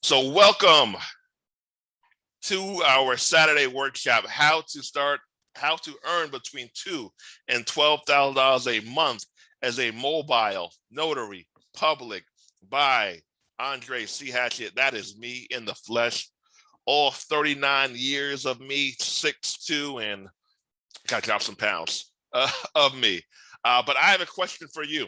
So welcome to our Saturday workshop, how to earn between $2,000 and $12,000 a month as a mobile notary public by Andre C. Hatchett. That is me in the flesh. All 39 years of me, 6'2", and got to drop some pounds of me. But I have a question for you.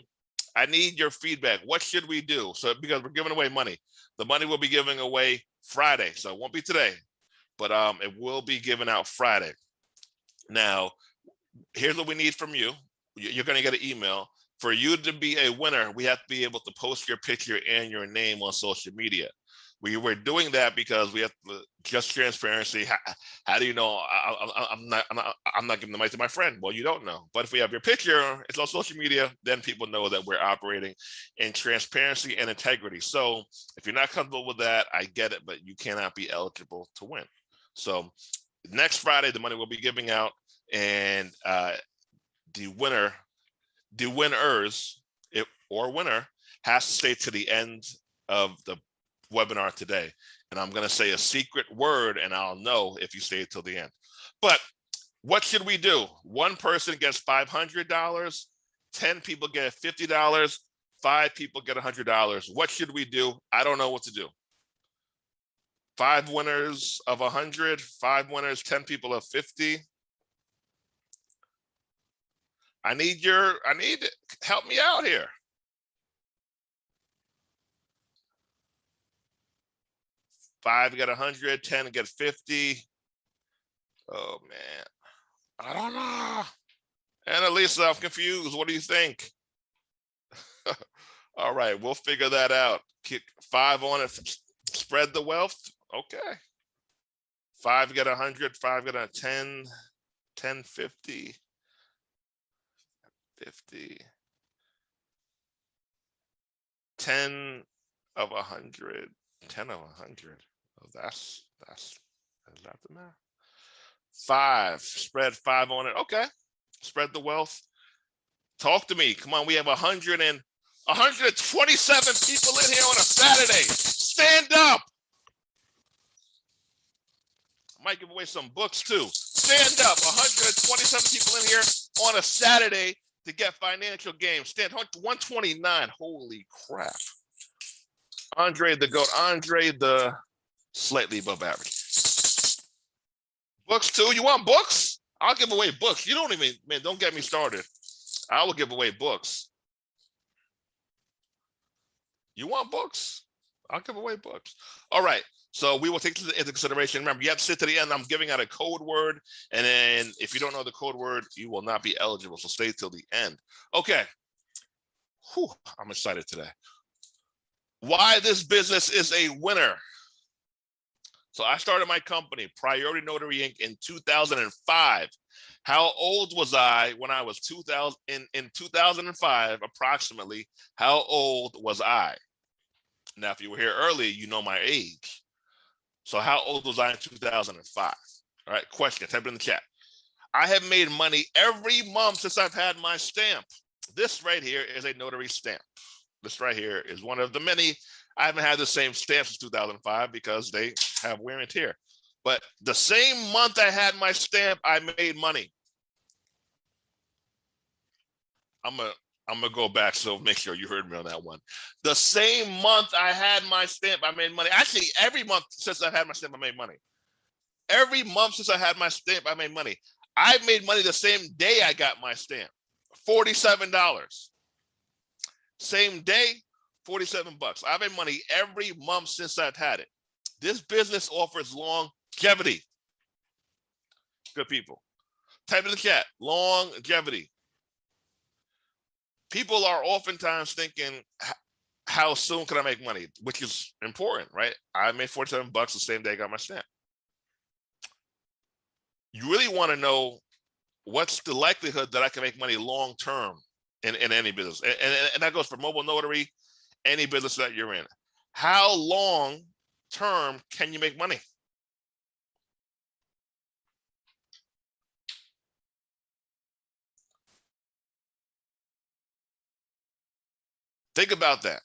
I need your feedback. What should we do? So because we're giving away money. The money will be giving away Friday. So it won't be today, but it will be given out Friday. Now, here's what we need from you. You're going to get an email. For you to be a winner, we have to be able to post your picture and your name on social media. We were doing that because we have to, just transparency. How do you know I'm not giving the mic to my friend? Well, you don't know. But if we have your picture, it's on social media, then people know that we're operating in transparency and integrity. So if you're not comfortable with that, I get it, but you cannot be eligible to win. So next Friday, the money will be giving out, and the winners or winner has to stay to the end of the webinar today, and I'm going to say a secret word and I'll know if you stay till the end. But what should we do? One person gets $500, 10 people get $50, 5 people get $100. What should we do? I don't know what to do. 5 winners of 100, 5 winners, 10 people of 50. I need help me out here. 5 get 100, 10 get 50. Oh man, I don't know. Annalisa, I'm confused. What do you think? All right, we'll figure that out. Kick 5 on it. Spread the wealth. Okay. 5 get 100, 5 get a 10, 10, 50, 50, 10 of 100, 10 of 100. Oh, that's is that the math? 5, spread 5 on it. Okay, spread the wealth. Talk to me. Come on, we have 127 people in here on a Saturday. Stand up. I might give away some books too. Stand up. 127 people in here on a Saturday to get financial gains. Stand 129. Holy crap. Andre the GOAT. Andre the slightly above average. Books too. You want books? I'll give away books. You don't even, man, don't get me started. I will give away books. You want books? I'll give away books. All right. So we will take this into consideration. Remember, you have to sit to the end. I'm giving out a code word. And then if you don't know the code word, you will not be eligible. So stay till the end. Okay. Whew, I'm excited today. Why this business is a winner. So I started my company, Priority Notary Inc. in 2005. How old was I when I was 2005, approximately? How old was I? Now, if you were here early, you know my age. So how old was I in 2005? All right, question, type it in the chat. I have made money every month since I've had my stamp. This right here is a notary stamp. This right here is one of the many. I haven't had the same stamp since 2005 because they have wear and tear. But the same month I had my stamp, I made money. I'm gonna go back, so make sure you heard me on that one. The same month I had my stamp, I made money. Actually, every month since I've had my stamp, I made money. Every month since I had my stamp, I made money. I made money the same day I got my stamp, $47. Same day, 47 bucks. I've made money every month since I've had it. This business offers longevity. Good people. Type in the chat, longevity. People are oftentimes thinking, how soon can I make money? Which is important, right? I made 47 bucks the same day I got my stamp. You really want to know what's the likelihood that I can make money long-term in any business. And that goes for mobile notary, any business that you're in. How long-term can you make money? Think about that.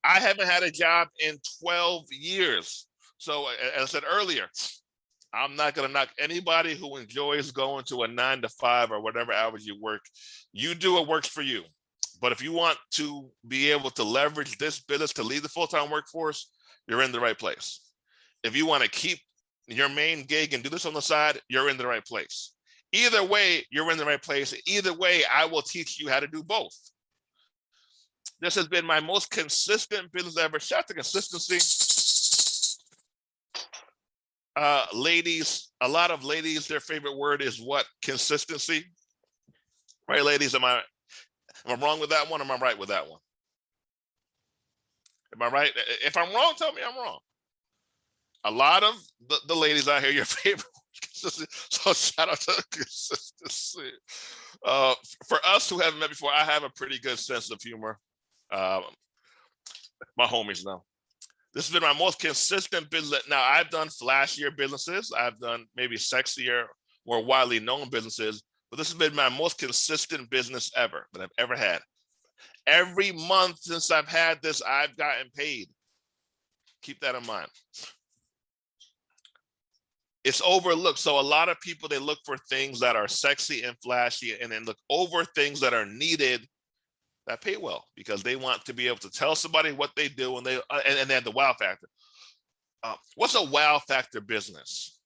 I haven't had a job in 12 years. So as I said earlier, I'm not going to knock anybody who enjoys going to a 9 to 5 or whatever hours you work. You do what works for you. But if you want to be able to leverage this business to lead the full-time workforce, you're in the right place. If you want to keep your main gig and do this on the side, you're in the right place. Either way, you're in the right place. Either way, I will teach you how to do both. This has been my most consistent business ever. Shout out to consistency. Ladies, a lot of ladies, their favorite word is what? Consistency. Right, ladies? Am I wrong with that one? Or am I right with that one? Am I right? If I'm wrong, tell me I'm wrong. A lot of the ladies out here, your favorite word. So shout out to consistency. For us who haven't met before, I have a pretty good sense of humor. My homies know. This has been my most consistent business. Now, I've done flashier businesses. I've done maybe sexier, more widely known businesses, but this has been my most consistent business ever that I've ever had. Every month since I've had this, I've gotten paid. Keep that in mind. It's overlooked. So a lot of people, they look for things that are sexy and flashy and then look over things that are needed that pay well because they want to be able to tell somebody what they do and they have the wow factor. What's a wow factor business?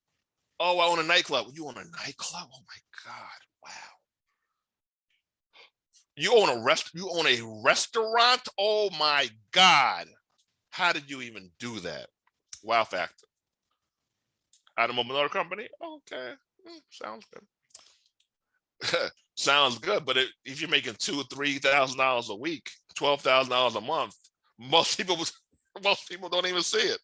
Oh, I own a nightclub. You own a nightclub? Oh my God! Wow. You own a restaurant? Oh my God! How did you even do that? Wow factor. Automobile motor company? Okay, sounds good. Sounds good, but if you're making $2,000-3,000 a week, $12,000 a month, most people don't even see it.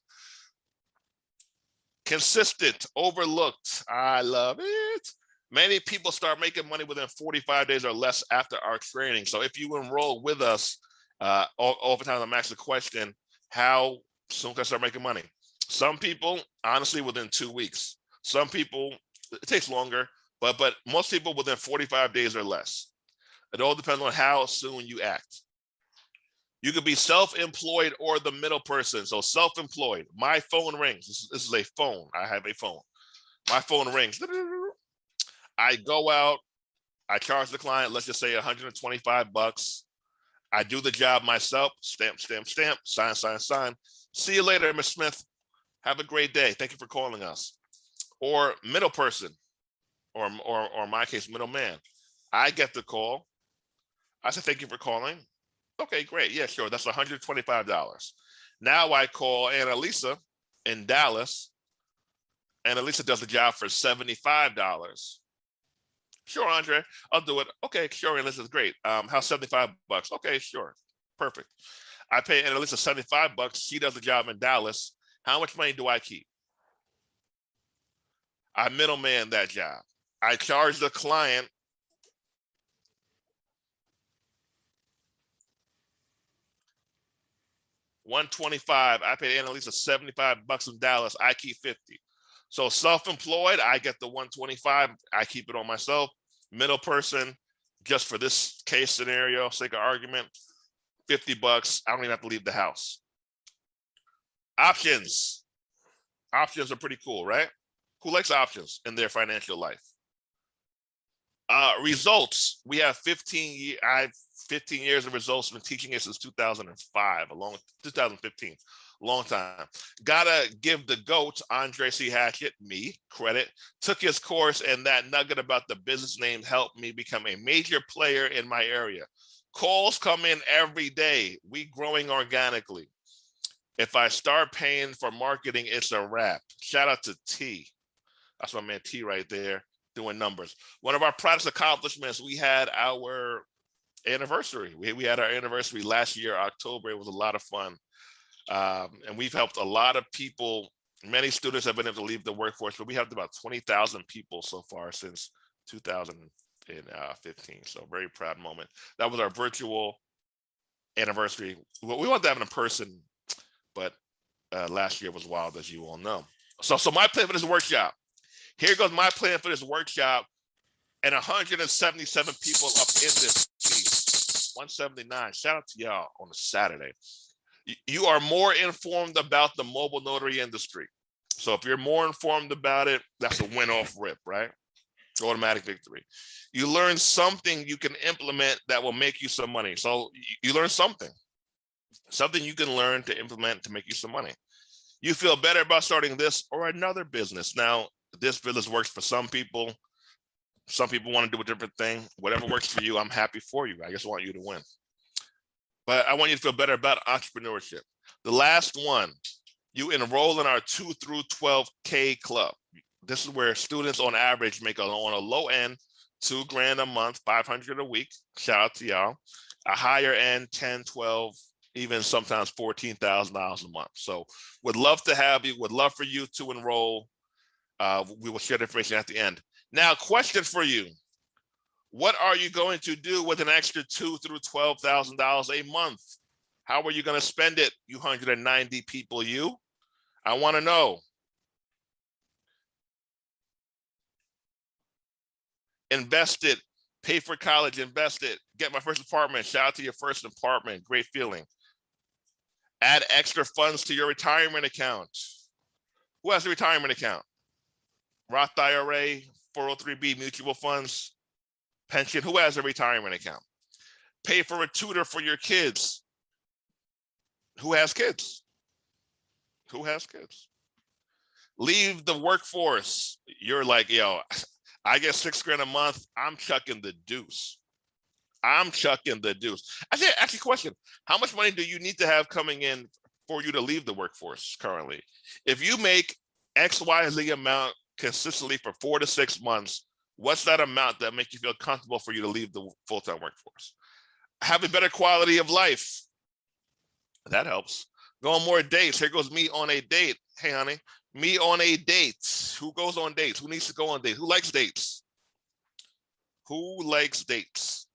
Consistent, overlooked. I love it. Many people start making money within 45 days or less after our training. So if you enroll with us, oftentimes I'm asked the question, how soon can I start making money? Some people, honestly, within 2 weeks. Some people, it takes longer. But most people within 45 days or less. It all depends on how soon you act. You could be self-employed or the middle person. So self-employed, my phone rings. This is a phone. I have a phone. My phone rings. I go out. I charge the client, let's just say $125. I do the job myself. Stamp, stamp, stamp. Sign, sign, sign. See you later, Ms. Smith. Have a great day. Thank you for calling us. Or middle person. Or in my case, middleman. I get the call. I said, thank you for calling. Okay, great. Yeah, sure. That's $125. Now I call Annalisa in Dallas. Annalisa does the job for $75. Sure, Andre, I'll do it. Okay, sure, Annalisa, great. How's $75? Okay, sure. Perfect. I pay Annalisa $75. She does the job in Dallas. How much money do I keep? I middleman that job. I charge the client $125. I pay Annalisa $75 in Dallas. I keep 50. So self-employed, I get the 125. I keep it on myself. Middle person, just for this case scenario, sake of argument, $50. I don't even have to leave the house. Options. Options are pretty cool, right? Who likes options in their financial life? Results. We have 15 years of results. Been teaching it since 2005, 2015, long time. Gotta give the GOAT, Andre C. Hatchett, me, credit. Took his course, and that nugget about the business name helped me become a major player in my area. Calls come in every day. We growing organically. If I start paying for marketing, it's a wrap. Shout out to T. That's my man T right there, doing numbers. One of our proudest accomplishments, we had our anniversary. We had our anniversary last year, October. It was a lot of fun. And we've helped a lot of people. Many students have been able to leave the workforce, but we have about 20,000 people so far since 2015. So very proud moment. That was our virtual anniversary. We wanted to have it in person, but last year was wild, as you all know. So my plan for this workshop. Here goes my plan for this workshop, and 177 people up in this piece. 179. Shout out to y'all on a Saturday. You are more informed about the mobile notary industry. So if you're more informed about it, that's a win off rip, right? Automatic victory. You learn something you can implement that will make you some money. So you learn something you can learn to implement to make you some money. You feel better about starting this or another business. Now, this business works for some people. Some people want to do a different thing. Whatever works for you, I'm happy for you. I just want you to win. But I want you to feel better about entrepreneurship. The last one, you enroll in our 2 through 12K club. This is where students on average make on a low end, $2,000 a month, 500 a week. Shout out to y'all. A higher end, 10, 12, even sometimes $14,000 a month. So would love to have you, would love for you to enroll. We will share the information at the end. Now, question for you. What are you going to do with an extra $2,000 through $12,000 a month? How are you going to spend it, you 190 people, you? I want to know. Invest it, pay for college, invest it, get my first apartment, shout out to your first apartment, great feeling. Add extra funds to your retirement account. Who has a retirement account? Roth IRA, 403B, mutual funds, pension. Who has a retirement account? Pay for a tutor for your kids. Who has kids? Who has kids? Leave the workforce. You're like, yo, I get $6,000 a month. I'm chucking the deuce. I'm chucking the deuce. Actually, question: how much money do you need to have coming in for you to leave the workforce currently? If you make XYZ amount consistently for 4 to 6 months, what's that amount that makes you feel comfortable for you to leave the full-time workforce? Have a better quality of life. That helps. Go on more dates. Here goes me on a date. Hey, honey, me on a date. Who goes on dates? Who needs to go on dates? Who likes dates? Who likes dates?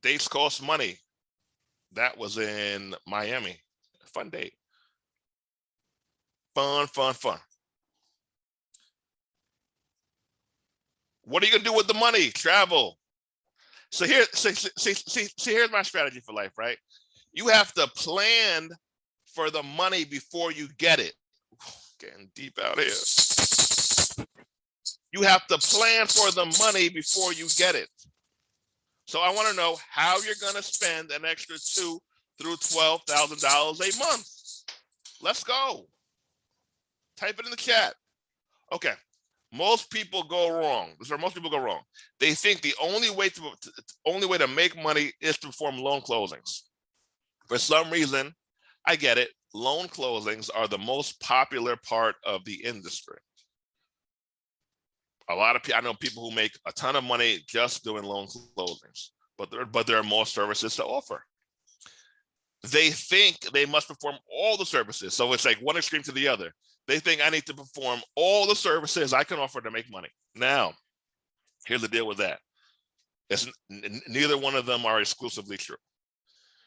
Dates cost money. That was in Miami. Fun date. Fun, fun, fun. What are you gonna do with the money? Travel. So here, here's my strategy for life, right? You have to plan for the money before you get it. Getting deep out here. You have to plan for the money before you get it. So I want to know how you're going to spend an extra $2,000 through $12,000 a month. Let's go. Type it in the chat. Okay. Most people go wrong. This is where most people go wrong. They think the only way to make money is to perform loan closings. For some reason, I get it. Loan closings are the most popular part of the industry. A lot of people, I know people who make a ton of money just doing loan closings, but there are more services to offer. They think they must perform all the services. So it's like one extreme to the other. They think I need to perform all the services I can offer to make money. Now, here's the deal with that. Neither one of them are exclusively true.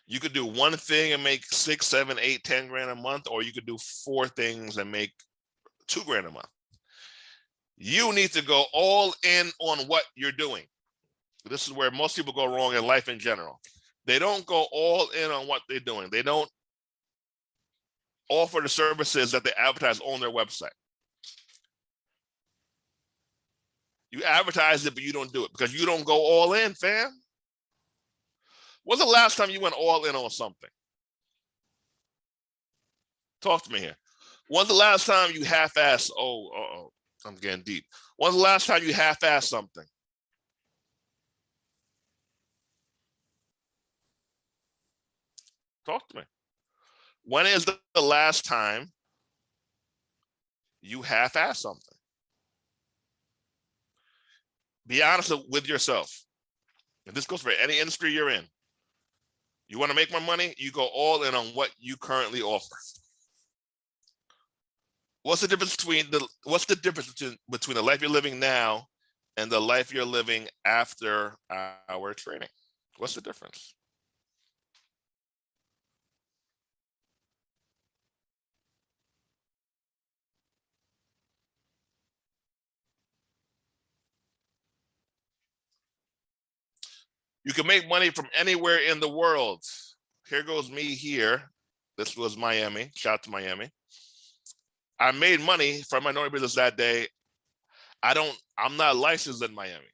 You could do one thing and make 6, 7, 8, 10 grand a month, or you could do 4 things and make $2,000 a month. You need to go all in on what you're doing. This is where most people go wrong in life in general. They don't go all in on what they're doing. They don't offer the services that they advertise on their website. You advertise it, but you don't do it because you don't go all in, fam. When's the last time you went all in on something? Talk to me here. When's the last time you half-assed? I'm getting deep. When's the last time you half-assed something? Talk to me. When is the last time you half-assed something? Be honest with yourself. And this goes for any industry you're in. You want to make more money? You go all in on what you currently offer. What's the difference between the life you're living now and the life you're living after our training? What's the difference? You can make money from anywhere in the world. Here goes me here. This was Miami. Shout out to Miami. I made money from my notary business that day. I'm not licensed in Miami.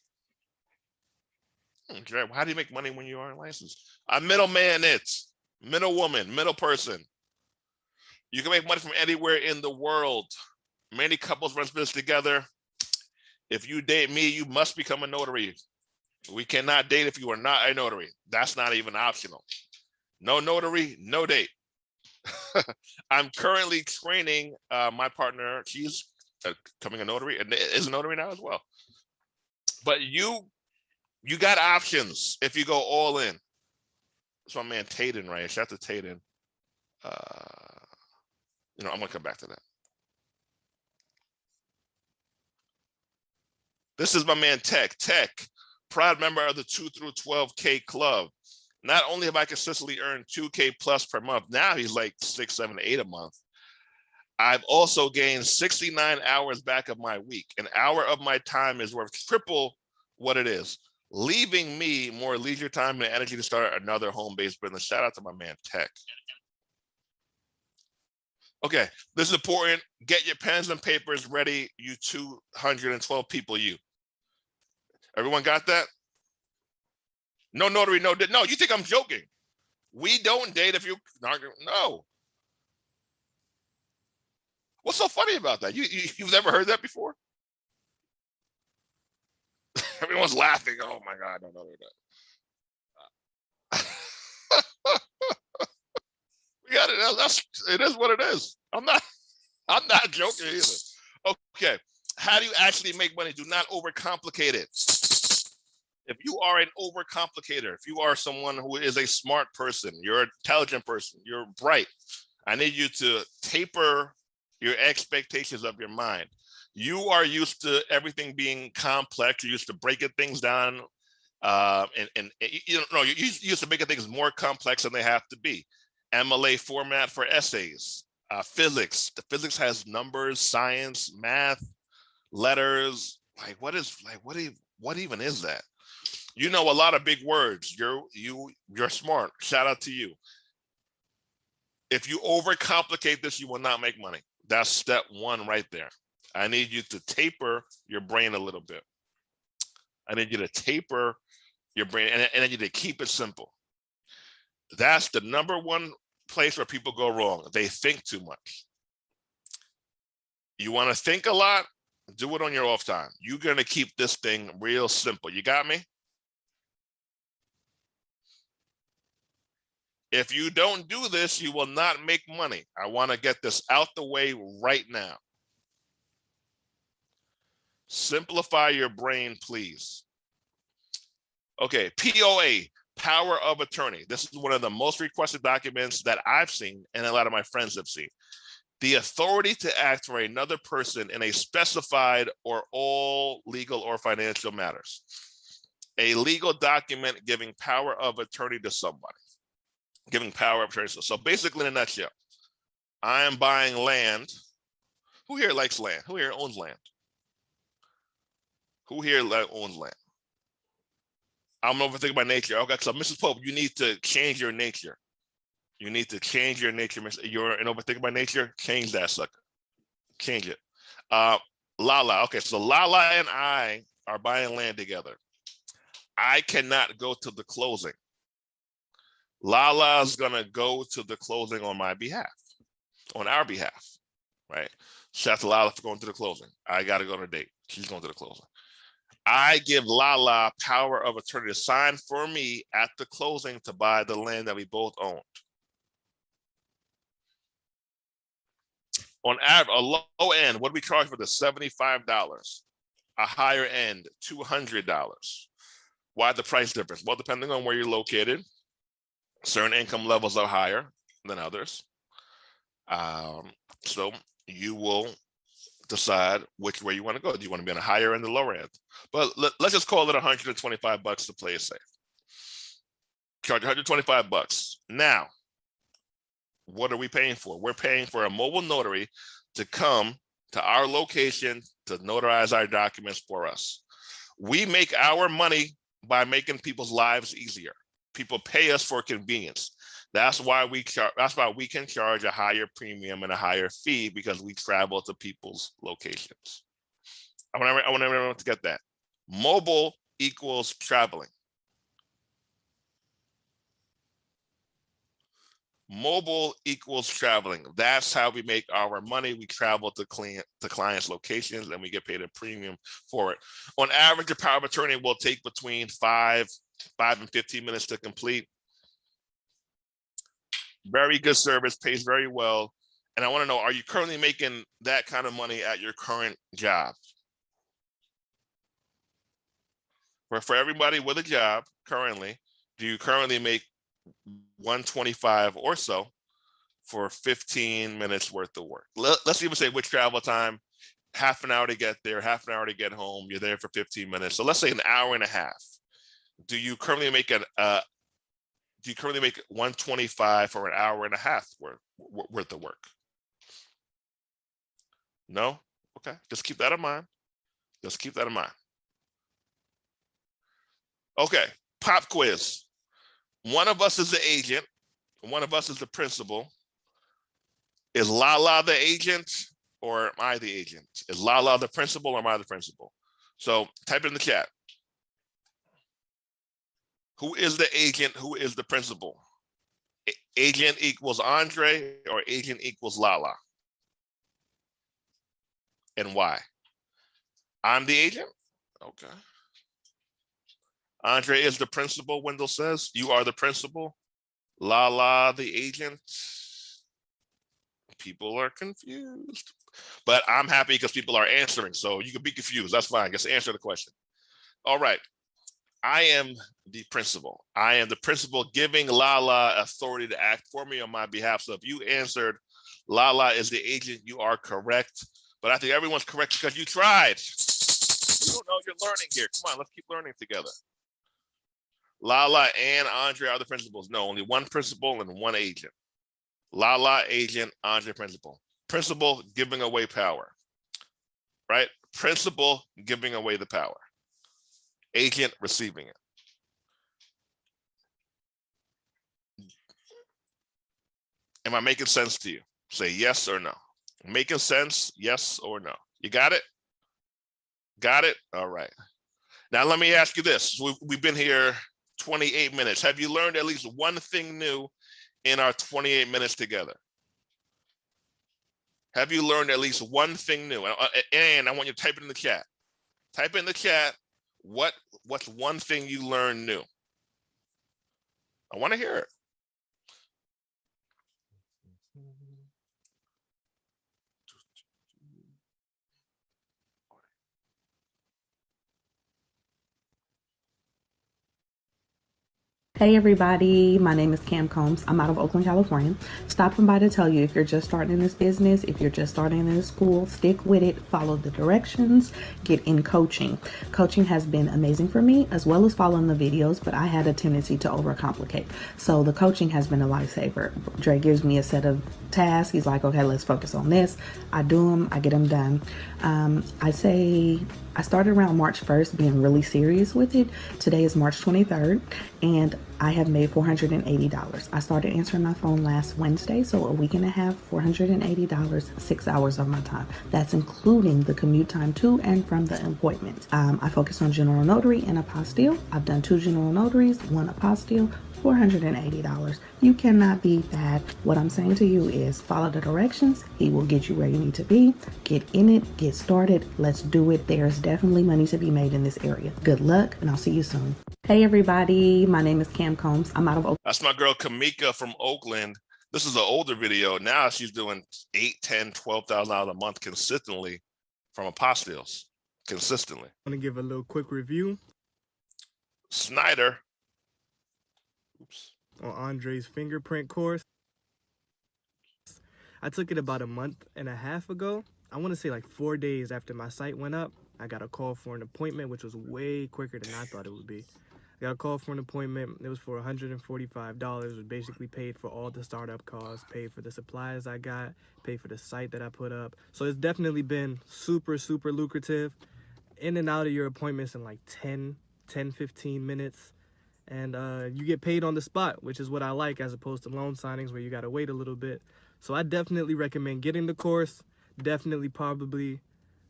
Okay, how do you make money when you aren't licensed? A middleman, middle woman, middle person. You can make money from anywhere in the world. Many couples run business together. If you date me, you must become a notary. We cannot date if you are not a notary. That's not even optional. No notary, no date. I'm currently training my partner. She's becoming a notary and is a notary now as well. But you got options if you go all in. That's my man Tayden, right? Shout out to Tayden. I'm gonna come back to that. This is my man Tech, proud member of the 2 through 12K club. Not only have I consistently earned 2K plus per month, now he's like 6, 7, 8 a month. I've also gained 69 hours back of my week. An hour of my time is worth triple what it is, leaving me more leisure time and energy to start another home-based business. Shout out to my man Tech. Okay, this is important. Get your pens and papers ready, you 212 people, you. Everyone got that? No notary, no, you think I'm joking. We don't date if you, no. What's so funny about that? You've never heard that before? Everyone's laughing. Oh my God, no. We got it. It is what it is. I'm not joking either. Okay, how do you actually make money? Do not overcomplicate it. If you are an overcomplicator, if you are someone who is a smart person, you're an intelligent person, you're bright, I need you to taper your expectations of your mind. You are used to everything being complex. You're used to breaking things down, and you're used to making things more complex than they have to be. MLA format for essays, physics. The physics has numbers, science, math, letters. What even is that? You know a lot of big words. You're smart. Shout out to you. If you overcomplicate this, you will not make money. That's step one right there. I need you to taper your brain a little bit. I need you to taper your brain, and I need you to keep it simple. That's the number one place where people go wrong. They think too much. You want to think a lot? Do it on your off time. You're going to keep this thing real simple. You got me? If you don't do this, you will not make money. I want to get this out the way right now. Simplify your brain, please. Okay, POA, power of attorney. This is one of the most requested documents that I've seen and a lot of my friends have seen. The authority to act for another person in a specified or all legal or financial matters. A legal document giving power of attorney to somebody. Giving power of attorney. So basically, in a nutshell, I am buying land. Who here likes land? Who here owns land? Who here owns land? I'm overthinking my nature. Okay, so Mrs. Pope, you need to change your nature. You need to change your nature. You're an overthinking by nature. Change that sucker. Change it. Lala. Okay, so Lala and I are buying land together. I cannot go to the closing. Lala's gonna go to the closing on my behalf, on our behalf, right? Shout out to Lala for going to the closing. I gotta go on a date. She's going to the closing. I give Lala power of attorney to sign for me at the closing to buy the land that we both owned. On average, a low end, what do we charge for this? $75. A higher end, $200. Why the price difference? Well, depending on where you're located, certain income levels are higher than others. So you will decide which way you want to go. Do you want to be on the higher end or lower end? But let's just call it $125 to play it safe. Charge $125. Now, what are we paying for? We're paying for a mobile notary to come to our location to notarize our documents for us. We make our money by making people's lives easier. People pay us for convenience. That's why we can charge a higher premium and a higher fee, because we travel to people's locations. I want everyone to get that. Mobile equals traveling. Mobile equals traveling. That's how we make our money. We travel to clients' locations, and we get paid a premium for it. On average, a power of attorney will take between 5 and 15 minutes to complete. Very good service, pays very well. And I want to know, are you currently making that kind of money at your current job? For everybody with a job currently, do you currently make $125 or so for 15 minutes worth of work? Let's even say with travel time, half an hour to get there, half an hour to get home. You're there for 15 minutes. So let's say an hour and a half. Do you currently make $125 for an hour and a half worth of work? No? Okay, just keep that in mind. Just keep that in mind. Okay, pop quiz. One of us is the agent, one of us is the principal. Is Lala the agent, or am I the agent? Is Lala the principal, or am I the principal? So type it in the chat. Who is the agent? Who is the principal? Agent equals Andre, or agent equals Lala? And why? I'm the agent? Okay. Andre is the principal, Wendell says. You are the principal. Lala the agent. People are confused. But I'm happy because people are answering. So you can be confused. That's fine. Just answer the question. All right. I am the principal. I am the principal giving Lala authority to act for me on my behalf. So if you answered Lala is the agent, you are correct. But I think everyone's correct because you tried. You don't know you're learning here. Come on, let's keep learning together. Lala and Andre are the principals. No, only one principal and one agent. Lala, agent, Andre, principal. Principal giving away power, right? Principal giving away the power. Agent receiving it. Am I making sense to you? Say yes or no. Making sense, yes or no. You got it? Got it? All right. Now let me ask you this. We've been here 28 minutes. Have you learned at least one thing new in our 28 minutes together? Have you learned at least one thing new? And I want you to type it in the chat. Type in the chat, what's one thing you learned new? I want to hear it. Hey everybody, my name is Cam Combs. I'm out of Oakland, California. Stopping by to tell you, if you're just starting in this business, if you're just starting in this school, stick with it, follow the directions, get in coaching. Coaching has been amazing for me, as well as following the videos, but I had a tendency to overcomplicate. So the coaching has been a lifesaver. Dre gives me a set of tasks. He's like, okay, let's focus on this. I do them, I get them done. I started around March 1st being really serious with it. Today is March 23rd, and I have made $480. I started answering my phone last Wednesday, so a week and a half, $480, 6 hours of my time. That's including the commute time to and from the appointment. I focus on general notary and apostille. I've done 2 general notaries, 1 apostille, $480. You cannot beat that. What I'm saying to you is follow the directions. He will get you where you need to be. Get in it, get started. Let's do it. There's definitely money to be made in this area. Good luck, and I'll see you soon. Hey everybody, my name is Cam Combs. I'm out of Oakland. That's my girl Kamika from Oakland. This is an older video. Now she's doing $8,000, $10,000, $12,000 a month consistently from apostilles. Consistently. I'm going to give a little quick review. Snyder. Oops. On Andre's fingerprint course. I took it about a month and a half ago. I want to say like 4 days after my site went up. I got a call for an appointment, which was way quicker than I thought it would be. I got a call for an appointment. It was for $145, which basically paid for all the startup costs, paid for the supplies I got, paid for the site that I put up. So it's definitely been super, super lucrative. In and out of your appointments in like 10 10, 15 minutes. And you get paid on the spot, which is what I like, as opposed to loan signings where you got to wait a little bit. So I definitely recommend getting the course. Definitely probably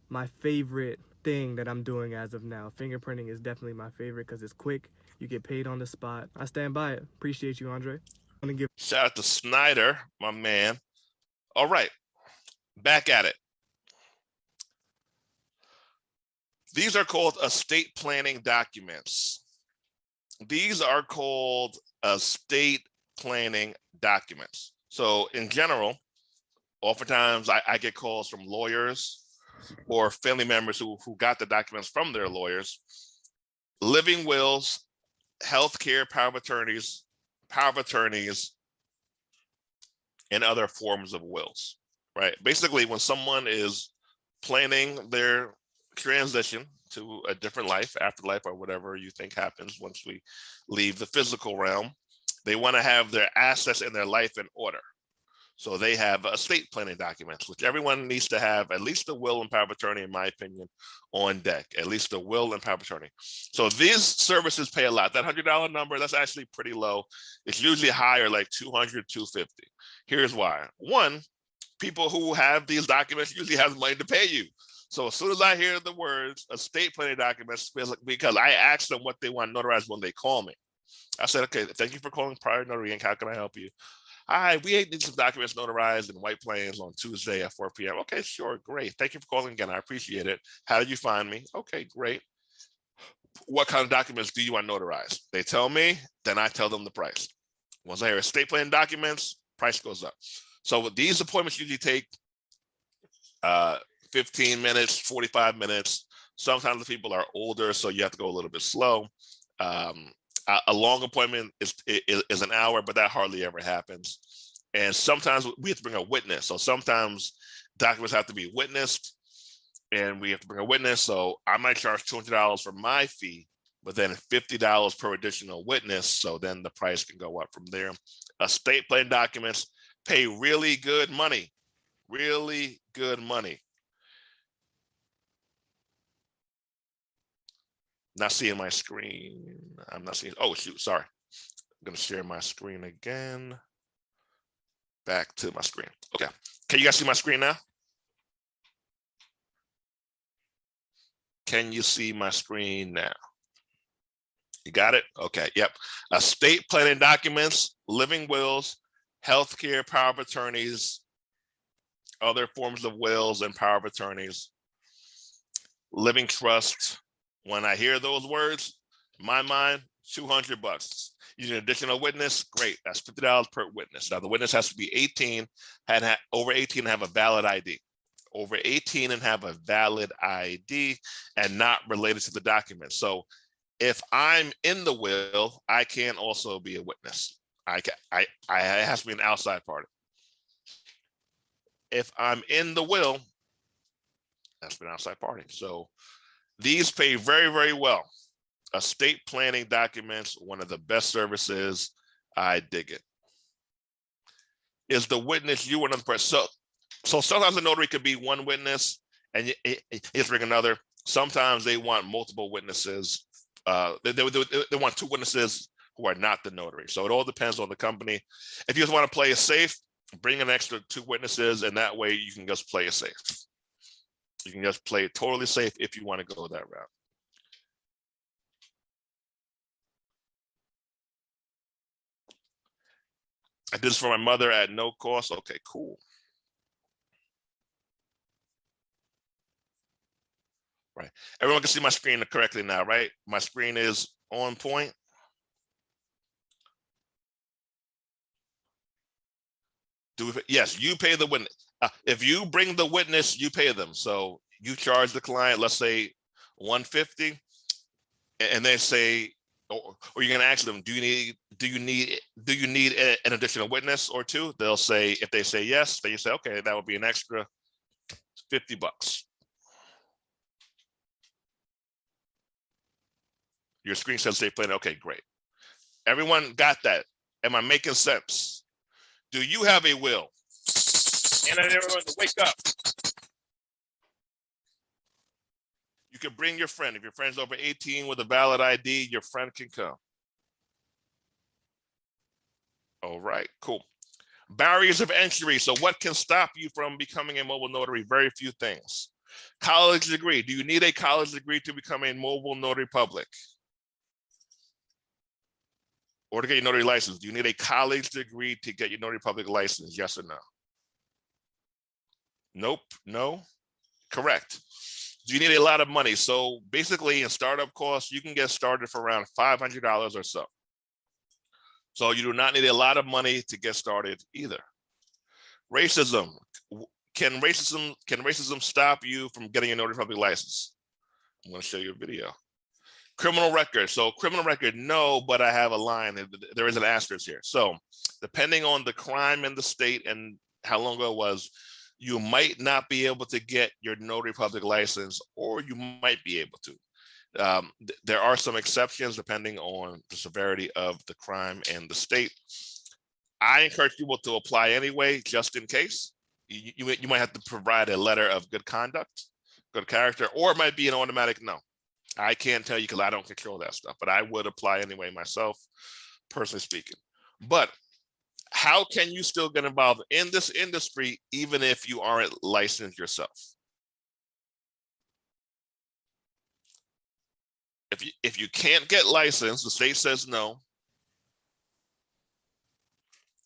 my favorite thing that I'm doing as of now. Fingerprinting is definitely my favorite because it's quick. You get paid on the spot. I stand by it. Appreciate you, Andre. I want to give Shout out to Snyder, my man. All right, back at it. These are called estate planning documents. These are called estate planning documents. So in general, oftentimes I get calls from lawyers or family members who got the documents from their lawyers. Living wills, healthcare power of attorneys, and other forms of wills, right? Basically, when someone is planning their transition to a different life, afterlife, or whatever you think happens once we leave the physical realm, they want to have their assets and their life in order. So they have estate planning documents, which everyone needs to have at least a will and power of attorney, in my opinion, on deck, at least a will and power of attorney. So these services pay a lot. That $100 number, that's actually pretty low. It's usually higher, like $200, $250. Here's why. One, people who have these documents usually have money to pay you. So as soon as I hear the words estate planning documents, because I ask them what they want notarized when they call me. I said, okay, thank you for calling Prior Notary Inc. How can I help you? Hi, we need some documents notarized in White Plains on Tuesday at 4 p.m. Okay, sure, great. Thank you for calling again. I appreciate it. How did you find me? Okay, great. What kind of documents do you want notarized? They tell me, then I tell them the price. Once I hear estate planning documents, price goes up. So these appointments usually take 15 minutes, 45 minutes. Sometimes the people are older, so you have to go a little bit slow. A long appointment is an hour, but that hardly ever happens. And sometimes we have to bring a witness. So sometimes documents have to be witnessed and we have to bring a witness. So I might charge $200 for my fee, but then $50 per additional witness. So then the price can go up from there. Estate planning documents pay really good money, really good money. Not seeing my screen. I'm not seeing. Oh, shoot. Sorry. I'm going to share my screen again. Back to my screen. Okay. Can you guys see my screen now? Can you see my screen now? You got it? Okay. Yep. Estate planning documents, living wills, healthcare power of attorneys, other forms of wills and power of attorneys, living trust. When I hear those words, in my mind, $200. You need an additional witness, great. That's $50 per witness. Now the witness has to be 18, over 18 and have a valid ID. Over 18 and have a valid ID and not related to the document. So if I'm in the will, I can also be a witness. I has to be an outside party. If I'm in the will, that's an outside party. So these pay very, very well. Estate planning documents, one of the best services. I dig it. Is the witness you or another person? So sometimes a notary could be one witness and you bring another. Sometimes they want multiple witnesses. They want two witnesses who are not the notary. So it all depends on the company. If you just want to play it safe, bring an extra two witnesses, and that way you can just play it safe. You can just play it totally safe if you want to go that route. I did this for my mother at no cost. Okay, cool. Right. Everyone can see my screen correctly now, right? My screen is on point. Yes, you pay the witness. If you bring the witness, you pay them. So you charge the client, let's say $150, and they say, or you're going to ask them, do you need an additional witness or two? They'll say, if they say yes, then you say, okay, that would be an extra $50. Your screen says estate planning. Okay, great. Everyone got that? Am I making sense? Do you have a will? And I need everyone to wake up. You can bring your friend. If your friend's over 18 with a valid ID, your friend can come. All right, cool. Barriers of entry. So what can stop you from becoming a mobile notary? Very few things. College degree. Do you need a college degree to become a mobile notary public? Or to get your notary license? Do you need a college degree to get your notary public license? Yes or no? Nope, no, correct. Do you need a lot of money? So basically in startup costs, you can get started for around $500 or so. So you do not need a lot of money to get started either. Racism. Can racism stop you from getting a notary public license? I'm going to show you a video. Criminal record. So criminal record, no, but I have a line. There is an asterisk here. So depending on the crime in the state and how long ago it was, you might not be able to get your notary public license, or you might be able to. There are some exceptions depending on the severity of the crime and the state. I encourage people to apply anyway, just in case. You might have to provide a letter of good conduct, good character, or it might be an automatic no. I can't tell you because I don't control that stuff, but I would apply anyway myself, personally speaking. But how can you still get involved in this industry even if you aren't licensed yourself? If you can't get licensed, the state says no,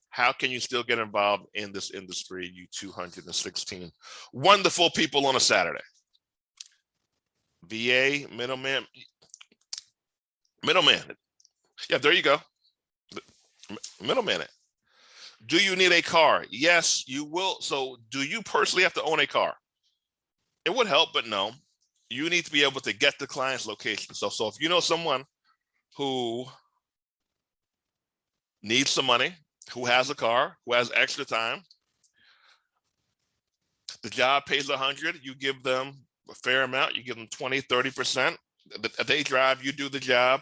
how can you still get involved in this industry, you 216 wonderful people on a Saturday? VA, middleman. Yeah, there you go. Middleman it. Do you need a car? Yes, you will. So do you personally have to own a car? It would help, but no. You need to be able to get the client's location. So if you know someone who needs some money, who has a car, who has extra time, the job pays 100, you give them a fair amount, you give them 20, 30%. If they drive, you do the job,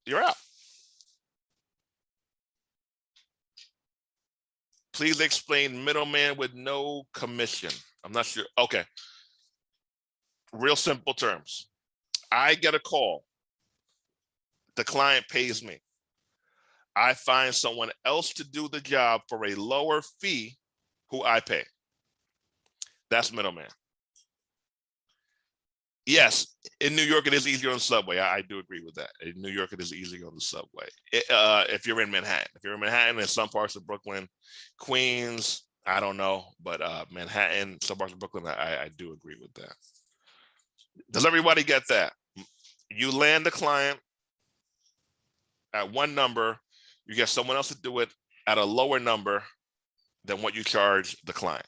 you're out. Please explain middleman with no commission. I'm not sure. Okay. Real simple terms. I get a call. The client pays me. I find someone else to do the job for a lower fee who I pay. That's middleman. Yes, in New York, it is easier on the subway. I do agree with that. In New York, it is easier on the subway. If you're in Manhattan. If you're in Manhattan and some parts of Brooklyn, Queens, I don't know, but Manhattan, some parts of Brooklyn, I do agree with that. Does everybody get that? You land the client at one number, you get someone else to do it at a lower number than what you charge the client.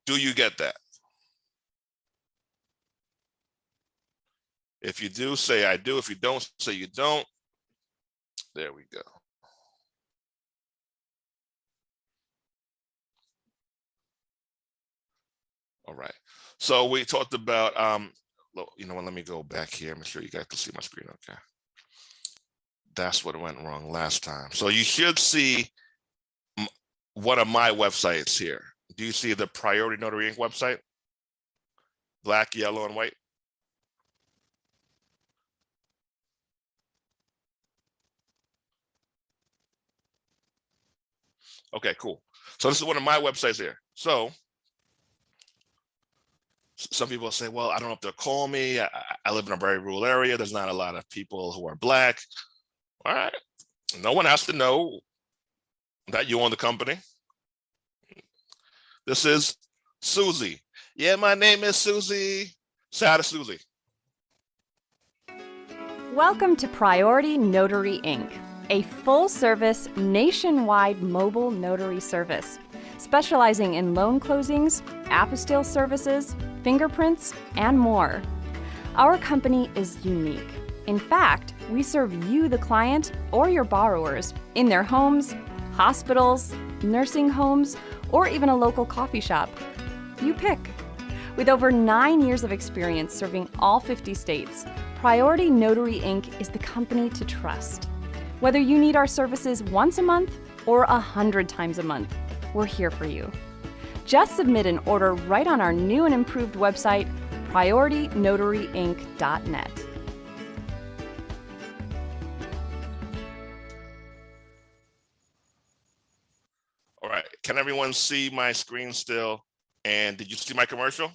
Do you get that? If you do, say I do. If you don't, say you don't. There we go. All right. So we talked about, you know what, let me go back here. Make sure you guys can see my screen, okay. That's what went wrong last time. So you should see one of my websites here. Do you see the Priority Notary Inc. website? Black, yellow, and white? Okay, cool. So this is one of my websites here. So some people say, well, I don't know if they'll call me. I live in a very rural area. There's not a lot of people who are Black. All right. No one has to know that you own the company. This is Susie. Yeah, my name is Susie. Say hi to Susie. Welcome to Priority Notary Inc., a full-service, nationwide mobile notary service, specializing in loan closings, apostille services, fingerprints, and more. Our company is unique. In fact, we serve you, the client, or your borrowers in their homes, hospitals, nursing homes, or even a local coffee shop. You pick. With over 9 years of experience serving all 50 states, Priority Notary Inc. is the company to trust. Whether you need our services once a month or 100 times a month, we're here for you. Just submit an order right on our new and improved website, PriorityNotaryInc.net. All right, can everyone see my screen still? And did you see my commercial?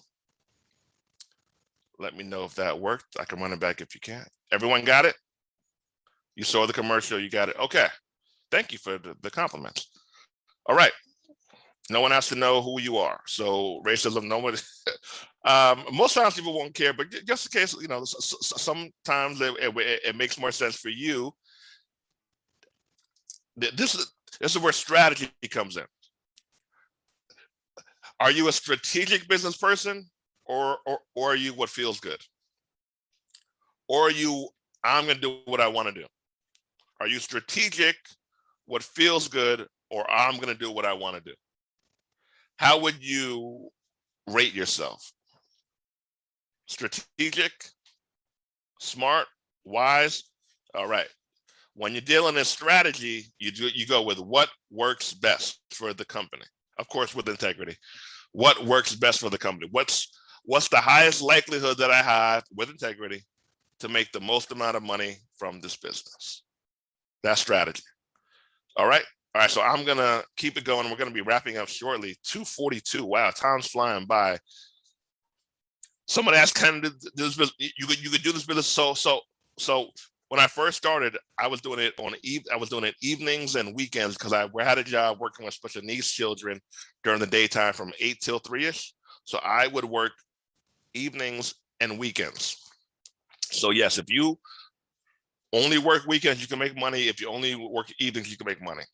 Let me know if that worked. I can run it back if you can. Everyone got it? You saw the commercial, you got it. Okay, thank you for the compliments. All right, no one has to know who you are. So racism, no one, most times people won't care, but just in case, you know, sometimes it makes more sense for you. This is where strategy comes in. Are you a strategic business person, or are you what feels good? Or are you, I'm gonna do what I wanna do? Are you strategic, what feels good, or I'm gonna do what I wanna do? How would you rate yourself? Strategic, smart, wise? All right. When you're dealing in strategy, you go with what works best for the company. Of course, with integrity. What works best for the company? What's the highest likelihood that I have with integrity to make the most amount of money from this business? That's strategy. All right. All right. So I'm going to keep it going. We're going to be wrapping up shortly. 2:42. Wow. Time's flying by. Someone asked, "Can this business, you could do this business?" So when I first started, I was doing it evenings and weekends because I had a job working with special needs children during the daytime from 8 till 3-ish. So I would work evenings and weekends. So yes, if you only work weekends, you can make money. If you only work evenings, you can make money.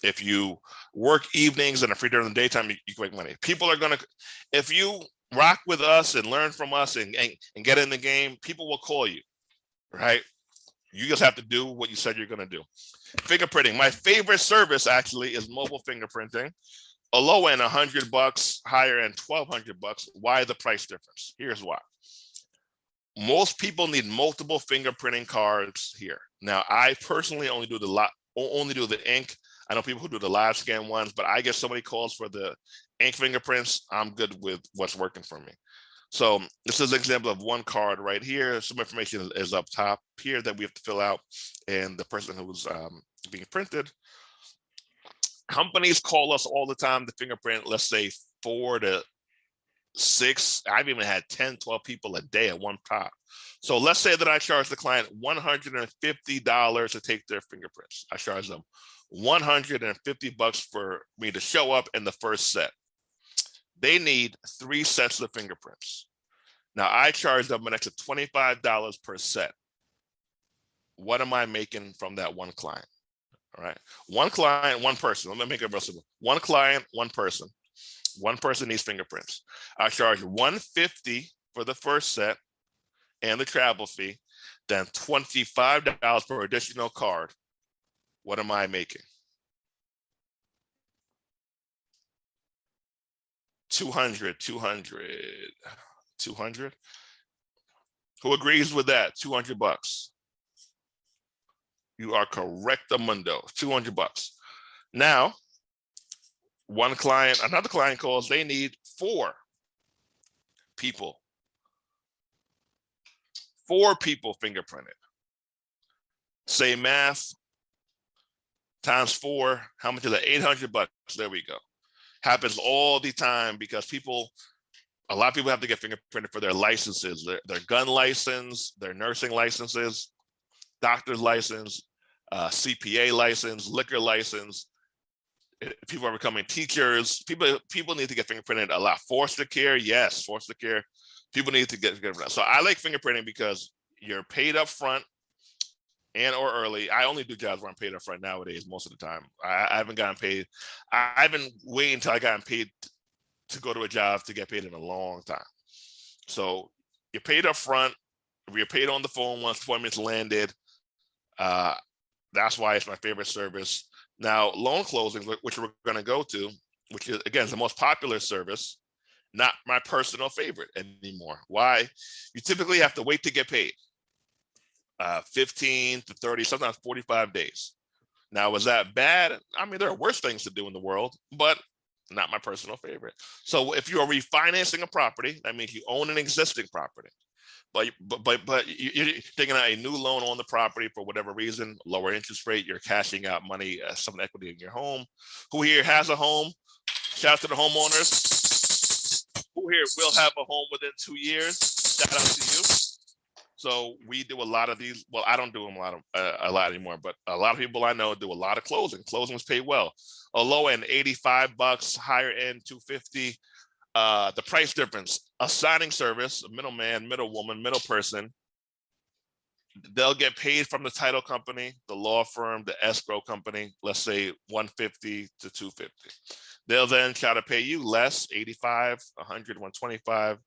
If you work evenings and are free during the daytime, you can make money. People are gonna, if you rock with us and learn from us and get in the game, people will call you, right? You just have to do what you said you're gonna do. Fingerprinting, my favorite service actually is mobile fingerprinting. A low end $100, higher end $1,200. Why the price difference? Here's why. Most people need multiple fingerprinting cards here. Now, I personally only do the ink. I know people who do the live scan ones, but I get so many calls for the ink fingerprints. I'm good with what's working for me. So this is an example of one card right here. Some information is up top here that we have to fill out, and the person who's being printed. Companies call us all the time to fingerprint, let's say 4 to 6. I've even had 10, 12 people a day at one time. So let's say that I charge the client $150 to take their fingerprints. I charge them $150 for me to show up in the first set. They need 3 sets of fingerprints. Now I charge them an extra $25 per set. What am I making from that one client? All right, one client, one person. Let me make it real simple. One client, one person. One person needs fingerprints. I charge $150 for the first set and the travel fee, then $25 per additional card. What am I making? 200. Who agrees with that? $200. You are correctamundo. $200. Now, another client calls, they need 4 people. 4 people fingerprinted. Say math times 4. How much is that? $800. There we go. Happens all the time because a lot of people have to get fingerprinted for their licenses, their gun license, their nursing licenses, doctor's license, CPA license, liquor license. People are becoming teachers. People need to get fingerprinted a lot. Foster care, yes, foster care. People need to get fingerprinted. So I like fingerprinting because you're paid up front and or early. I only do jobs where I'm paid up front nowadays most of the time. I haven't gotten paid. I've been waiting until I gotten paid to go to a job to get paid in a long time. So you're paid up front. You're paid on the phone once appointments landed. That's why it's my favorite service. Now, loan closing, which we're going to go to, which is, again, is the most popular service, not my personal favorite anymore. Why? You typically have to wait to get paid. 15 to 30, sometimes 45 days. Now, was that bad? I mean, there are worse things to do in the world, but Not my personal favorite. So if you're refinancing a property, that means you own an existing property. But you're taking out a new loan on the property for whatever reason, lower interest rate, you're cashing out money, some equity in your home. Who here has a home? Shout out to the homeowners. Who here will have a home within 2 years? Shout out to you. So we do a lot of these. Well, I don't do them a lot anymore, but a lot of people I know do a lot of closing. Closings pay well. A low end, $85, higher end, $250. The price difference, a signing service, a middleman, middlewoman, middle person, they'll get paid from the title company, the law firm, the escrow company, let's say $150 to $250. They'll then try to pay you less, $85, $100, $125.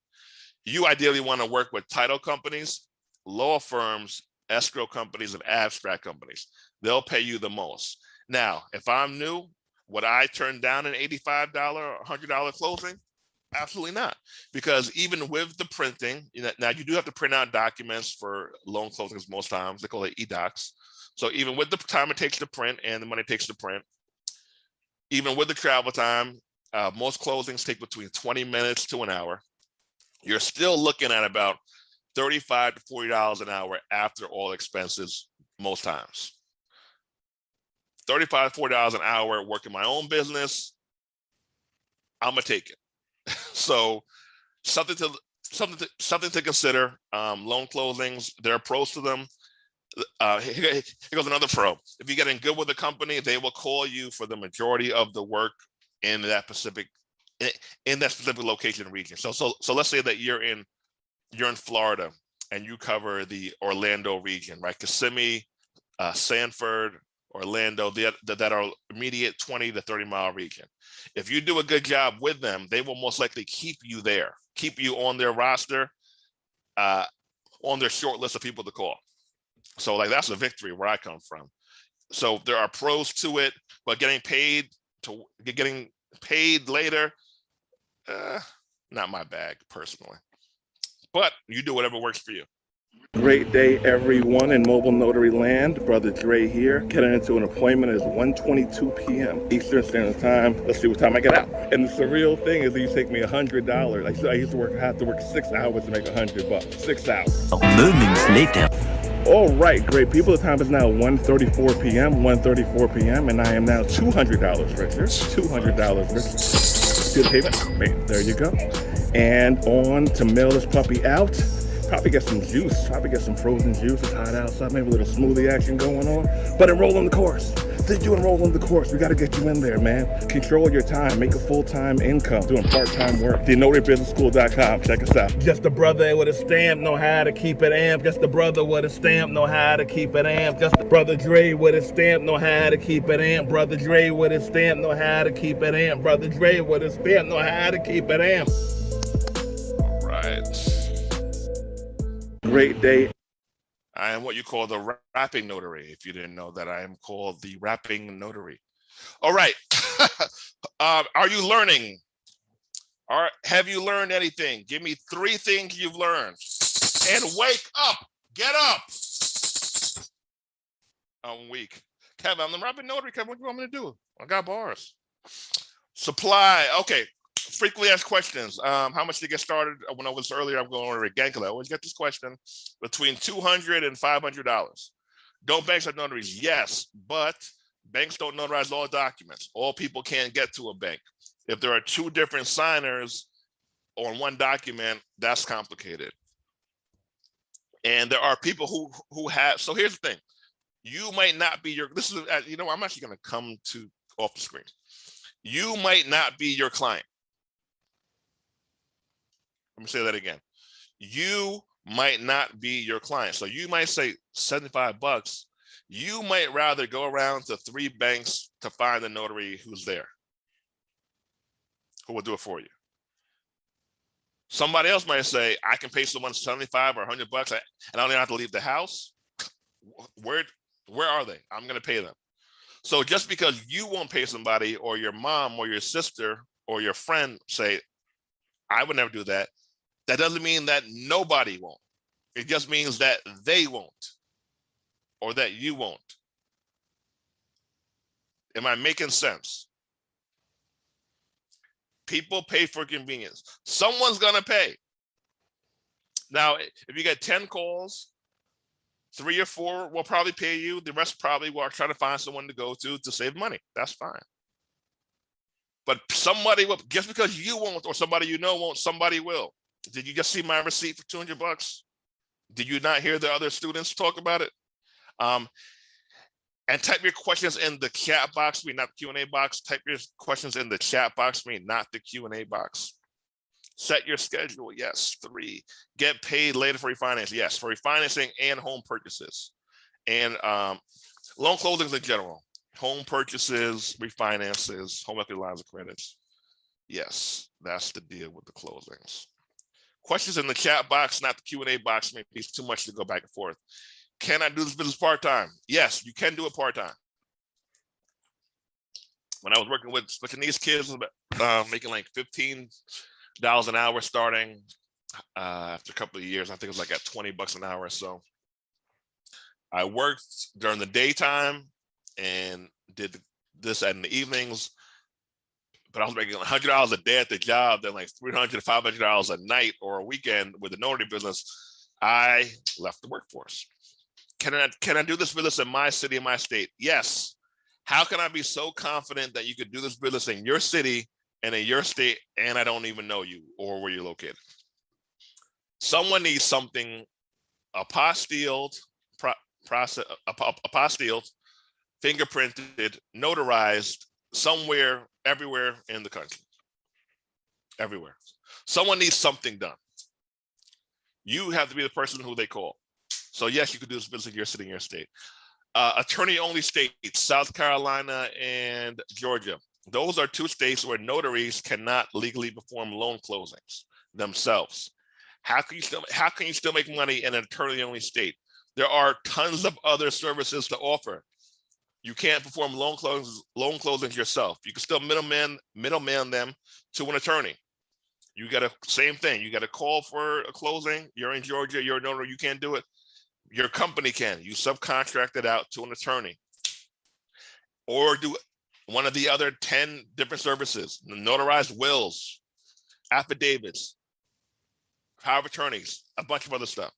You ideally want to work with title companies, law firms, escrow companies, and abstract companies. They'll pay you the most. Now, if I'm new, would I turn down an $85 or $100 closing? Absolutely not, because even with the printing, now you do have to print out documents for loan closings most times. They call it e-docs. So even with the time it takes to print and the money it takes to print, even with the travel time, most closings take between 20 minutes to an hour. You're still looking at about $35 to $40 an hour after all expenses most times. $35 to $40 an hour working my own business, I'm gonna take it. So something to consider. Loan closings, there are pros to them. Here goes another pro. If you're getting good with a company, they will call you for the majority of the work in that specific location region. So let's say that you're in Florida and you cover the Orlando region, right? Kissimmee, Sanford, Orlando, that are immediate 20 to 30 mile region. If you do a good job with them, they will most likely keep you there, keep you on their roster, on their short list of people to call. So like that's a victory where I come from. So there are pros to it, but getting paid later, not my bag personally. But you do whatever works for you. Great day, everyone in mobile notary land. Brother Dre here. Getting into an appointment is 1:22 p.m. Eastern Standard Time. Let's see what time I get out. And the surreal thing is that you take me $100. I used to have to work 6 hours to make $100. 6 hours. Moments later. All right, great people. The time is now 1:34 p.m. 1:34 p.m. and I am now $200 richer. $200 richer. See the payment? Bam, there you go. And on to mail this puppy out. Probably get some juice, probably get some frozen juice. It's hot outside, maybe a little smoothie action going on. But enroll in the course. Did you enroll in the course? We got to get you in there, man. Control your time, make a full-time income, doing part-time work. TheNotaryBusinessSchool.com, check us out. Just a brother with a stamp, know how to keep it amped. Just a brother with a stamp, know how to keep it amped. Just a brother Dre with a stamp, know how to keep it amped. Brother Dre with a stamp, know how to keep it amped. Brother Dre with a stamp, know how to keep it amped. All right. Great day. I am what you call the rapping notary. If you didn't know that, I am called the rapping notary. All right. Are you learning? Have you learned anything? Give me 3 things you've learned. And wake up. Get up. I'm weak. Kevin, I'm the rapping notary. Kevin, what do you want me to do? I got bars. Supply. Okay. Frequently asked questions. How much to get started? When I was earlier, I'm going over it again because I always get this question. Between $200 and $500. Don't banks have notaries? Yes, but banks don't notarize all documents. All people can't get to a bank. If there are 2 different signers on one document, that's complicated. And there are people who have. So here's the thing: you might not be your. This is I'm actually going to come to off the screen. You might not be your client. Let me say that again. You might not be your client. So you might say $75. You might rather go around to 3 banks to find a notary who's there, who will do it for you. Somebody else might say, I can pay someone $75 or $100 and I don't even have to leave the house. Where are they? I'm going to pay them. So just because you won't pay somebody, or your mom or your sister or your friend say, I would never do that, that doesn't mean that nobody won't. It just means that they won't, or that you won't. Am I making sense? People pay for convenience. Someone's gonna pay. Now, if you get 10 calls, 3 or 4 will probably pay you. The rest probably will try to find someone to go to save money. That's fine. But somebody will, just because you won't or somebody you know won't, somebody will. Did you just see my receipt for $200? Did you not hear the other students talk about it? And type your questions in the chat box for me, not the Q&A box. Type your questions in the chat box for me, not the Q&A box. Set your schedule, yes. 3, get paid later for refinance, yes, for refinancing and home purchases. And loan closings in general, home purchases, refinances, home equity lines of credits. Yes, that's the deal with the closings. Questions in the chat box, not the Q&A box. Maybe it's too much to go back and forth. Can I do this business part-time? Yes, you can do it part-time. When I was working with special needs kids, making like $15 an hour starting. After a couple of years, I think it was like at $20 an hour or so. I worked during the daytime and did this in the evenings, but I was making $100 a day at the job, then like $300 to $500 a night or a weekend with the notary business. I left the workforce. Can I do this business in my city, in my state? Yes. How can I be so confident that you could do this business in your city and in your state, and I don't even know you or where you're located? Someone needs something apostilled, apostilled, fingerprinted, notarized somewhere, everywhere in the country. Everywhere. Someone needs something done. You have to be the person who they call. So yes, you could do this business in your city, in your state. Attorney-only states, South Carolina and Georgia. Those are 2 states where notaries cannot legally perform loan closings themselves. How can you still make money in an attorney-only state? There are tons of other services to offer. You can't perform loan closings yourself. You can still middleman them to an attorney. You got to, same thing. You got to call for a closing. You're in Georgia, you're a notary, you can't do it. Your company can. You subcontract it out to an attorney. Or do one of the other 10 different services, notarized wills, affidavits, power of attorneys, a bunch of other stuff.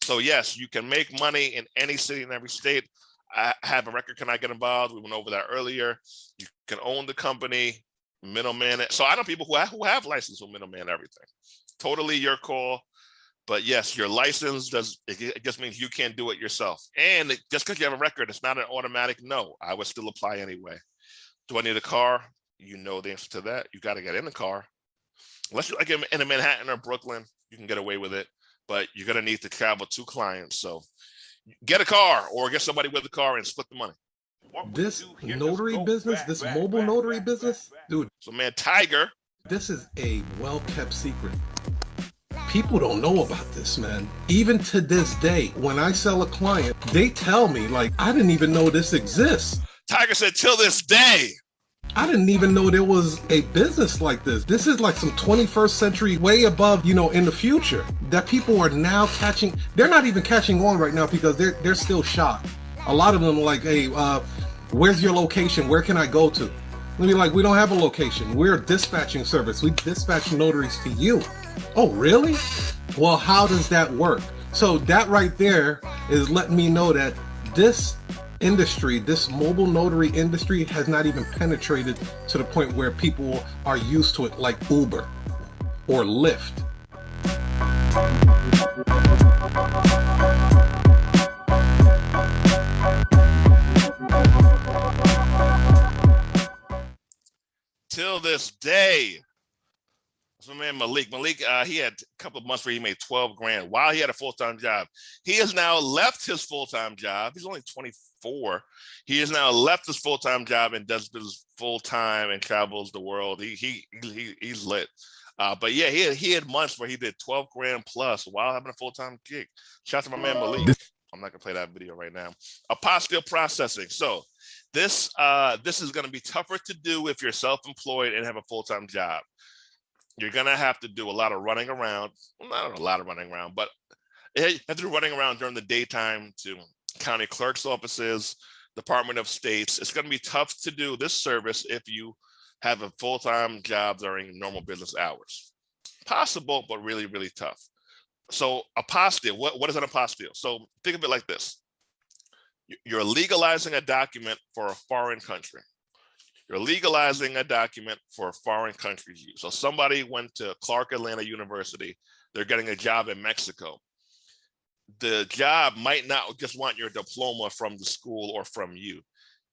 So yes, you can make money in any city in every state. I have a record. Can I get involved? We went over that earlier. You can own the company, middleman it. So I know people who have license will middleman everything. Totally your call. But yes, your license it just means you can't do it yourself. And just because you have a record, it's not an automatic no. I would still apply anyway. Do I need a car? You know the answer to that. You got to get in the car. Unless you're like in Manhattan or Brooklyn, you can get away with it. But you're going to need to travel to clients. So get a car or get somebody with a car and split the money. This notary business, this mobile notary business, dude. So man, Tiger. This is a well-kept secret. People don't know about this, man. Even to this day, when I sell a client, they tell me, like, I didn't even know this exists. Tiger said, till this day. I didn't even know there was a business like this. This is like some 21st century, way above, in the future, that people are now catching. They're not even catching on right now because they're still shocked. A lot of them are like, hey, where's your location? Where can I go to? They'll be like, we don't have a location. We're a dispatching service. We dispatch notaries to you. Oh, really? Well, how does that work? So that right there is letting me know that this industry, this mobile notary industry, has not even penetrated to the point where people are used to it, like Uber or Lyft. Till this day. So my man Malik, he had a couple of months where he made 12 grand while he had a full-time job. He has now left his full-time job. He's only 24. He has now left his full-time job and does business full-time and travels the world. He's lit. But yeah, he had months where he did 12 grand plus while having a full-time gig. Shout out to my man Malik. I'm not gonna play that video right now. Apostille processing. So this is gonna be tougher to do if you're self-employed and have a full-time job. You're gonna have to do a lot of running around. Well, not a lot of running around, but you have to do running around during the daytime to county clerk's offices, Department of States. It's gonna be tough to do this service if you have a full-time job during normal business hours? Possible, but really, really tough. So apostille, what is an apostille? So think of it like this. You're legalizing a document for a foreign country. You're legalizing a document for a foreign country's use. So somebody went to Clark Atlanta University. They're getting a job in Mexico. The job might not just want your diploma from the school or from you.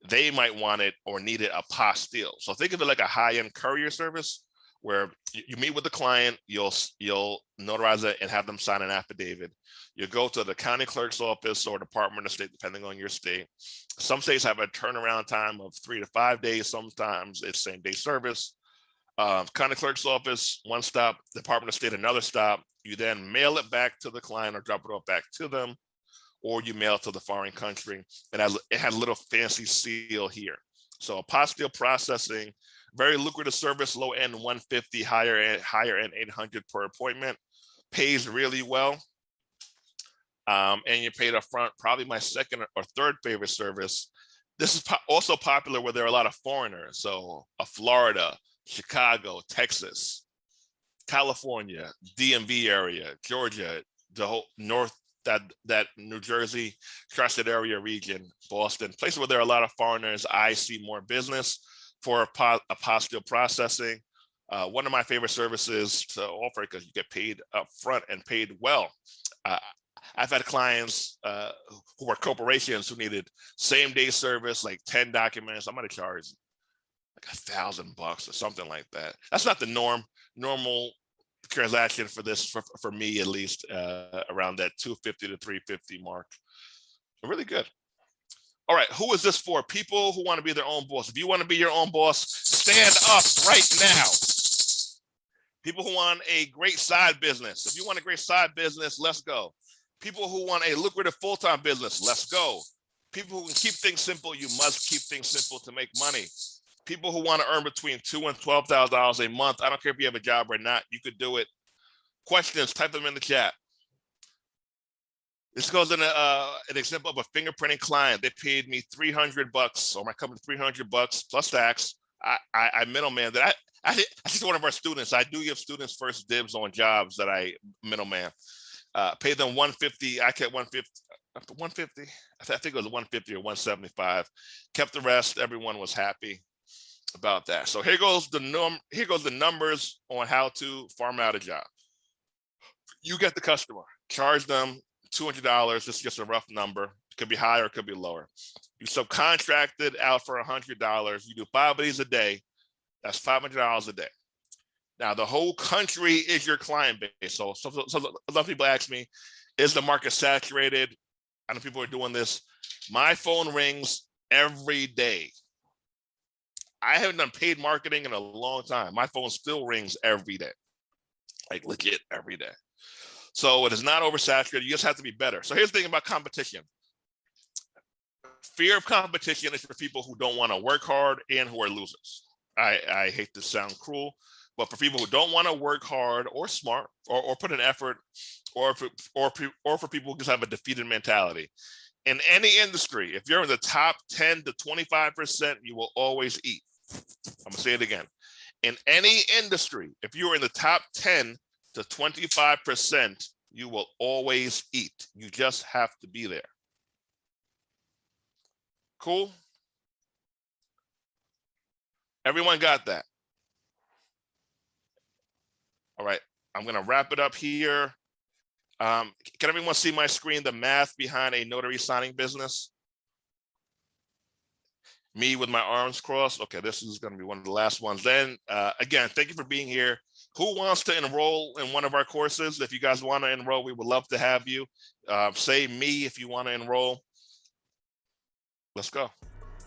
They might want it or need it apostille. So think of it like a high-end courier service where you meet with the client, you'll notarize it and have them sign an affidavit. You go to the county clerk's office or Department of State, depending on your state. Some states have a turnaround time of 3 to 5 days. Sometimes it's same-day service. County clerk's office, one stop. Department of State, another stop. You then mail it back to the client or drop it off back to them, or you mail it to the foreign country. And it had a little fancy seal here. So apostille processing, very lucrative service, low end 150, higher end 800 per appointment, pays really well. And you're paid up front. Probably my second or third favorite service. This is also popular where there are a lot of foreigners. So Florida, Chicago, Texas, California, DMV area, Georgia, the whole north, that New Jersey, tri-state area region, Boston, places where there are a lot of foreigners. I see more business for apostille processing. One of my favorite services to offer because you get paid up front and paid well. I've had clients who were corporations who needed same-day service, like 10 documents. I'm going to charge like $1,000 or something like that. That's not the normal transaction for this, for me at least, around that 250 to 350 mark. Really good. All right, who is this for? People who want to be their own boss. If you want to be your own boss, stand up right now. People who want a great side business. If you want a great side business, let's go. People who want a lucrative full-time business, let's go. People who can keep things simple, you must keep things simple to make money. People who want to earn between $2,000 and $12,000 a month. I don't care if you have a job or not, you could do it. Questions, type them in the chat. This goes in an example of a fingerprinting client. They paid me $300, or my company $300 plus tax. I middleman that. I think one of our students, I do give students first dibs on jobs that I middleman. Paid them $150. I kept $150. I think it was $150 or $175. Kept the rest. Everyone was happy about that. So here goes the numbers on how to farm out a job. You get the customer, charge them $200. This is just a rough number. It could be higher, it could be lower. You subcontracted out for $100. You do 5 of these a day. That's $500 a day. Now the whole country is your client base. So a lot of people ask me, is the market saturated? I know people are doing this. My phone rings every day. I haven't done paid marketing in a long time. My phone still rings every day, like legit every day. So it is not oversaturated. You just have to be better. So here's the thing about competition. Fear of competition is for people who don't want to work hard and who are losers. I hate to sound cruel, but for people who don't want to work hard or smart or put an effort, or for people who just have a defeated mentality. In any industry, if you're in the top 10 to 25%, you will always eat. I'm gonna say it again. In any industry, if you're in the top 10 to 25%, you will always eat. You just have to be there. Cool? Everyone got that? All right, I'm gonna wrap it up here. Can everyone see my screen, the math behind a notary signing business? Me with my arms crossed. Okay, this is going to be one of the last ones. Then, again, thank you for being here. Who wants to enroll in one of our courses? If you guys want to enroll, we would love to have you. Say me if you want to enroll. Let's go.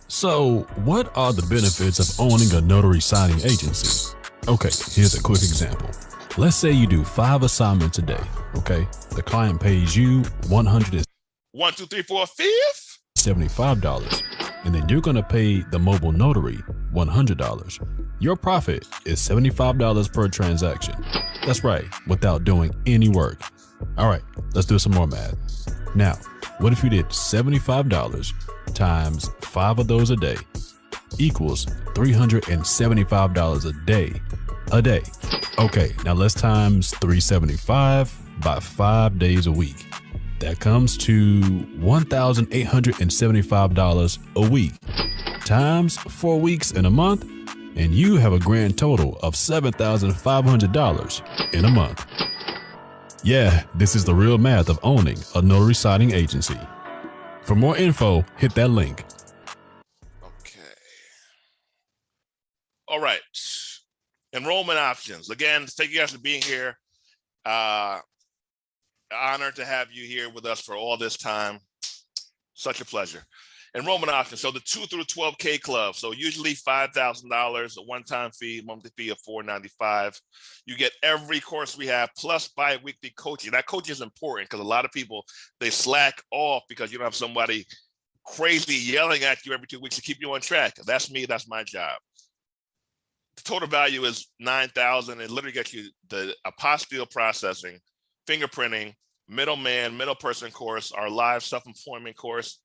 So, what are the benefits of owning a notary signing agency? Okay, here's a quick example. Let's say you do 5 assignments a day, okay? The client pays you $175, and then you're gonna pay the mobile notary $100. Your profit is $75 per transaction. That's right, without doing any work. All right, let's do some more math. Now, what if you did $75 times 5 of those a day? equals $375 a day. Okay, now let's times 375 by 5 days a week. That comes to $1,875 a week times 4 weeks in a month, and you have a grand total of $7,500 in a month. Yeah, this is the real math of owning a notary signing agency. For more info, hit that link. Okay. All right. Enrollment options. Again, thank you guys for being here. Honored to have you here with us for all this time. Such a pleasure. Enrollment options. So the 2 through 12K club. So usually $5,000, a one-time fee, monthly fee of $495. You get every course we have plus bi-weekly coaching. That coaching is important because a lot of people, they slack off because you don't have somebody crazy yelling at you every 2 weeks to keep you on track. That's me. That's my job. The total value is $9,000. It literally gets you the apostille processing, fingerprinting, middle person course, our live self-employment course,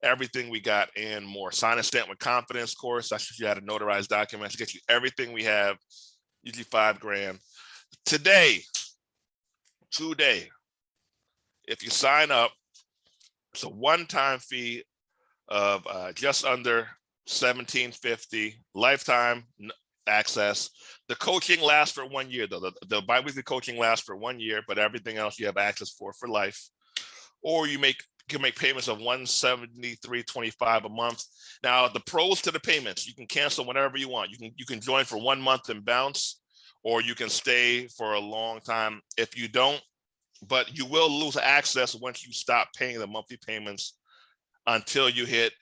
everything we got and more. Sign and stamp with confidence course. That's just you had to notarize documents. Get you everything we have, usually $5,000. Today, if you sign up, it's a one-time fee of just under $1,750, lifetime access. The coaching lasts for 1 year, though. The biweekly coaching lasts for 1 year, but everything else you have access for life. Or you can make payments of $173.25 a month. Now, the pros to the payments, you can cancel whenever you want. You can join for 1 month and bounce, or you can stay for a long time if you don't. But you will lose access once you stop paying the monthly payments until you hit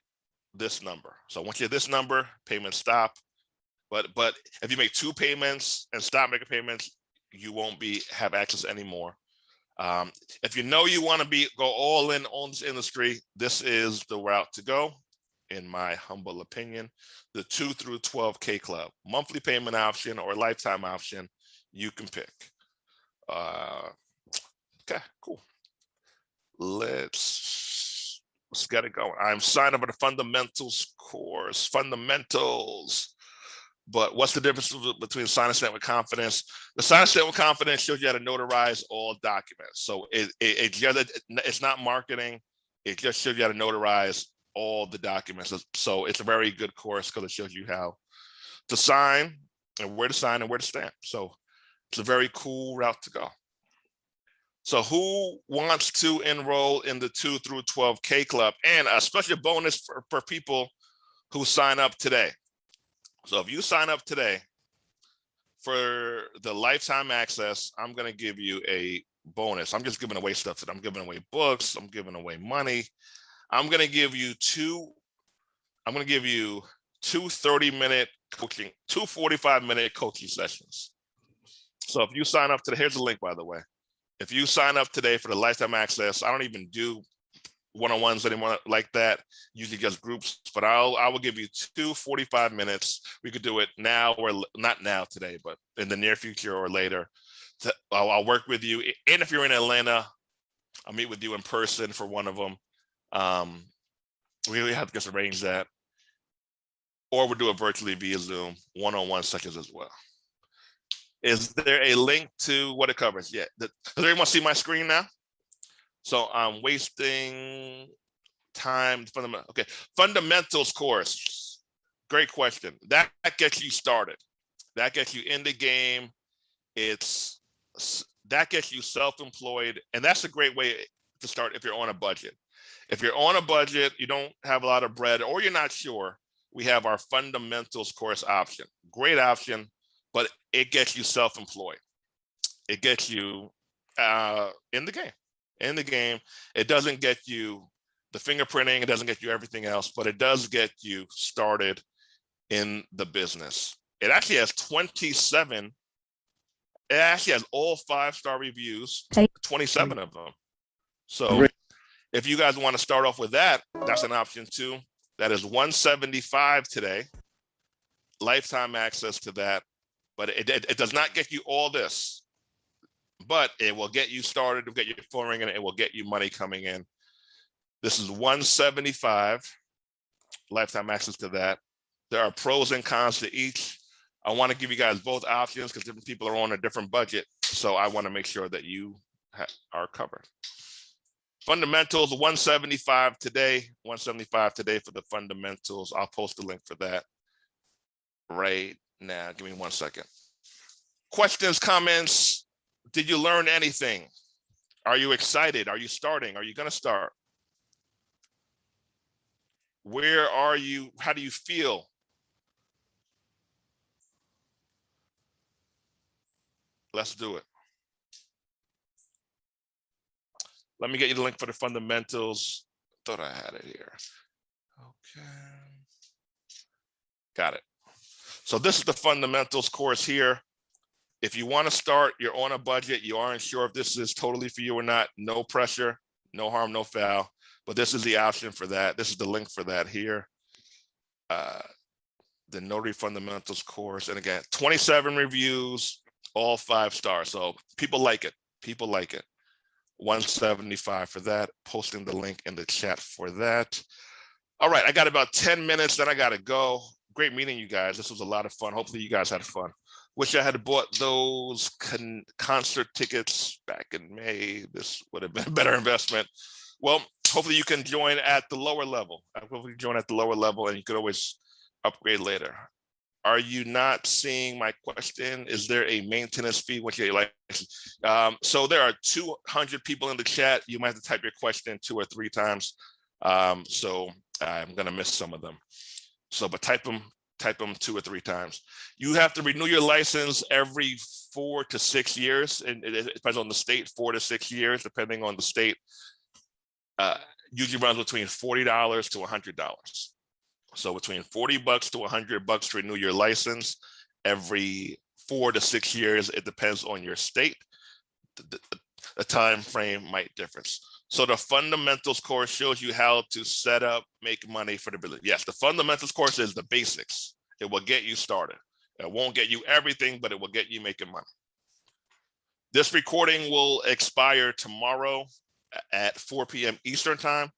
this number. So once you hit this number, payments stop. But if you make 2 payments and stop making payments, you won't have access anymore. If you know you want to go all in on this industry, this is the route to go, in my humble opinion. The 2 through 12K club, monthly payment option or lifetime option, you can pick. Okay, cool. Let's get it going. I'm signed up for the fundamentals course. Fundamentals. But what's the difference between sign and stamp with confidence? The sign and stamp with confidence shows you how to notarize all documents. So it's not marketing. It just shows you how to notarize all the documents. So it's a very good course because it shows you how to sign and where to sign and where to stamp. So it's a very cool route to go. So who wants to enroll in the 2 through 12K club? And a special bonus for people who sign up today. So if you sign up today for the lifetime access, I'm going to give you a bonus. I'm just giving away stuff today. I'm giving away books. I'm giving away money. I'm going to give you two 30-minute coaching, 2 45-minute coaching sessions. So if you sign up today, here's the link, by the way. If you sign up today for the lifetime access, I don't even do one-on-ones anymore like that, usually just groups, but I will give you 2 45 minutes. We could do it now, or not now today, but in the near future or later. I'll work with you. And if you're in Atlanta, I'll meet with you in person for one of them. We really have to just arrange that. Or we'll do it virtually via Zoom, one-on-one sessions as well. Is there a link to what it covers? Yeah. Does everyone want to see my screen now? So I'm wasting time. Okay, fundamentals course. Great question. That gets you started. That gets you in the game. That gets you self-employed, and that's a great way to start if you're on a budget. If you're on a budget, you don't have a lot of bread, or you're not sure, we have our fundamentals course option. Great option, but it gets you self-employed. It gets you in the game. In the game, it doesn't get you the fingerprinting, it doesn't get you everything else, but it does get you started in the business. It actually has 27. It actually has all 5-star reviews, 27 of them. So if you guys want to start off with that, that's an option too. That is $175 today, lifetime access to that, but it does not get you all this. But it will get you started, it'll get your phone ringing, it will get you money coming in. This is $175, lifetime access to that. There are pros and cons to each. I want to give you guys both options because different people are on a different budget. So I want to make sure that you are covered. Fundamentals, 175 today, 175 today for the fundamentals. I'll post the link for that right now. Give me 1 second. Questions, comments? Did you learn anything? Are you excited? Are you starting? Are you going to start? Where are you? How do you feel? Let's do it. Let me get you the link for the fundamentals. Thought I had it here. Okay. Got it. So this is the fundamentals course here. If you want to start, you're on a budget, you aren't sure if this is totally for you or not, no pressure, no harm, no foul. But this is the option for that. This is the link for that here. The Notary Fundamentals course. And again, 27 reviews, all 5 stars. So people like it. People like it. 175 for that. Posting the link in the chat for that. All right, I got about 10 minutes, then I got to go. Great meeting you guys. This was a lot of fun. Hopefully you guys had fun. Wish I had bought those concert tickets back in May. This would have been a better investment. Well, hopefully you can join at the lower level. Hopefully join at the lower level and you could always upgrade later. Are you not seeing my question? Is there a maintenance fee? Which you like? So there are 200 people in the chat. You might have to type your question 2 or 3 times. So I'm gonna miss some of them. So, but type them 2 or 3 times. You have to renew your license every 4 to 6 years, and it depends on the state. 4 to 6 years, depending on the state. Usually runs between $40 to $100. So between $40 to $100 to renew your license every 4 to 6 years. It depends on your state. The time frame might differ. So the fundamentals course shows you how to set up, make money for the business. Yes, the fundamentals course is the basics. It will get you started. It won't get you everything, but it will get you making money. This recording will expire tomorrow at 4 p.m. Eastern time.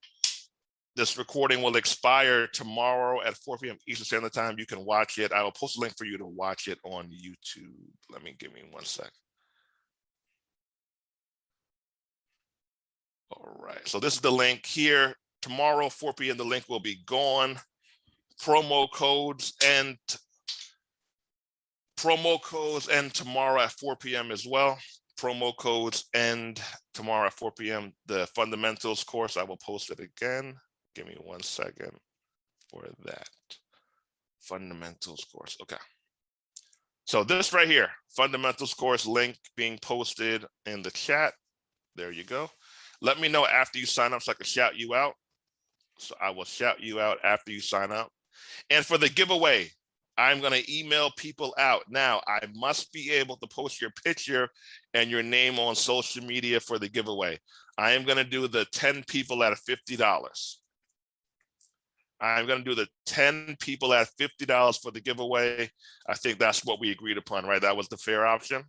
This recording will expire tomorrow at 4 p.m. Eastern Standard Time. You can watch it. I will post a link for you to watch it on YouTube. Give me 1 sec. All right, so this is the link here. Tomorrow, 4 p.m., the link will be gone. Promo codes end tomorrow at 4 p.m. as well. Promo codes end tomorrow at 4 p.m. The fundamentals course, I will post it again. Give me 1 second for that. Fundamentals course, okay. So this right here, fundamentals course link being posted in the chat. There you go. Let me know after you sign up so I can shout you out. So I will shout you out after you sign up. And for the giveaway, I'm going to email people out. Now, I must be able to post your picture and your name on social media for the giveaway. I am going to do the 10 people at $50. I'm going to do the 10 people at $50 for the giveaway. I think that's what we agreed upon, right? That was the fair option.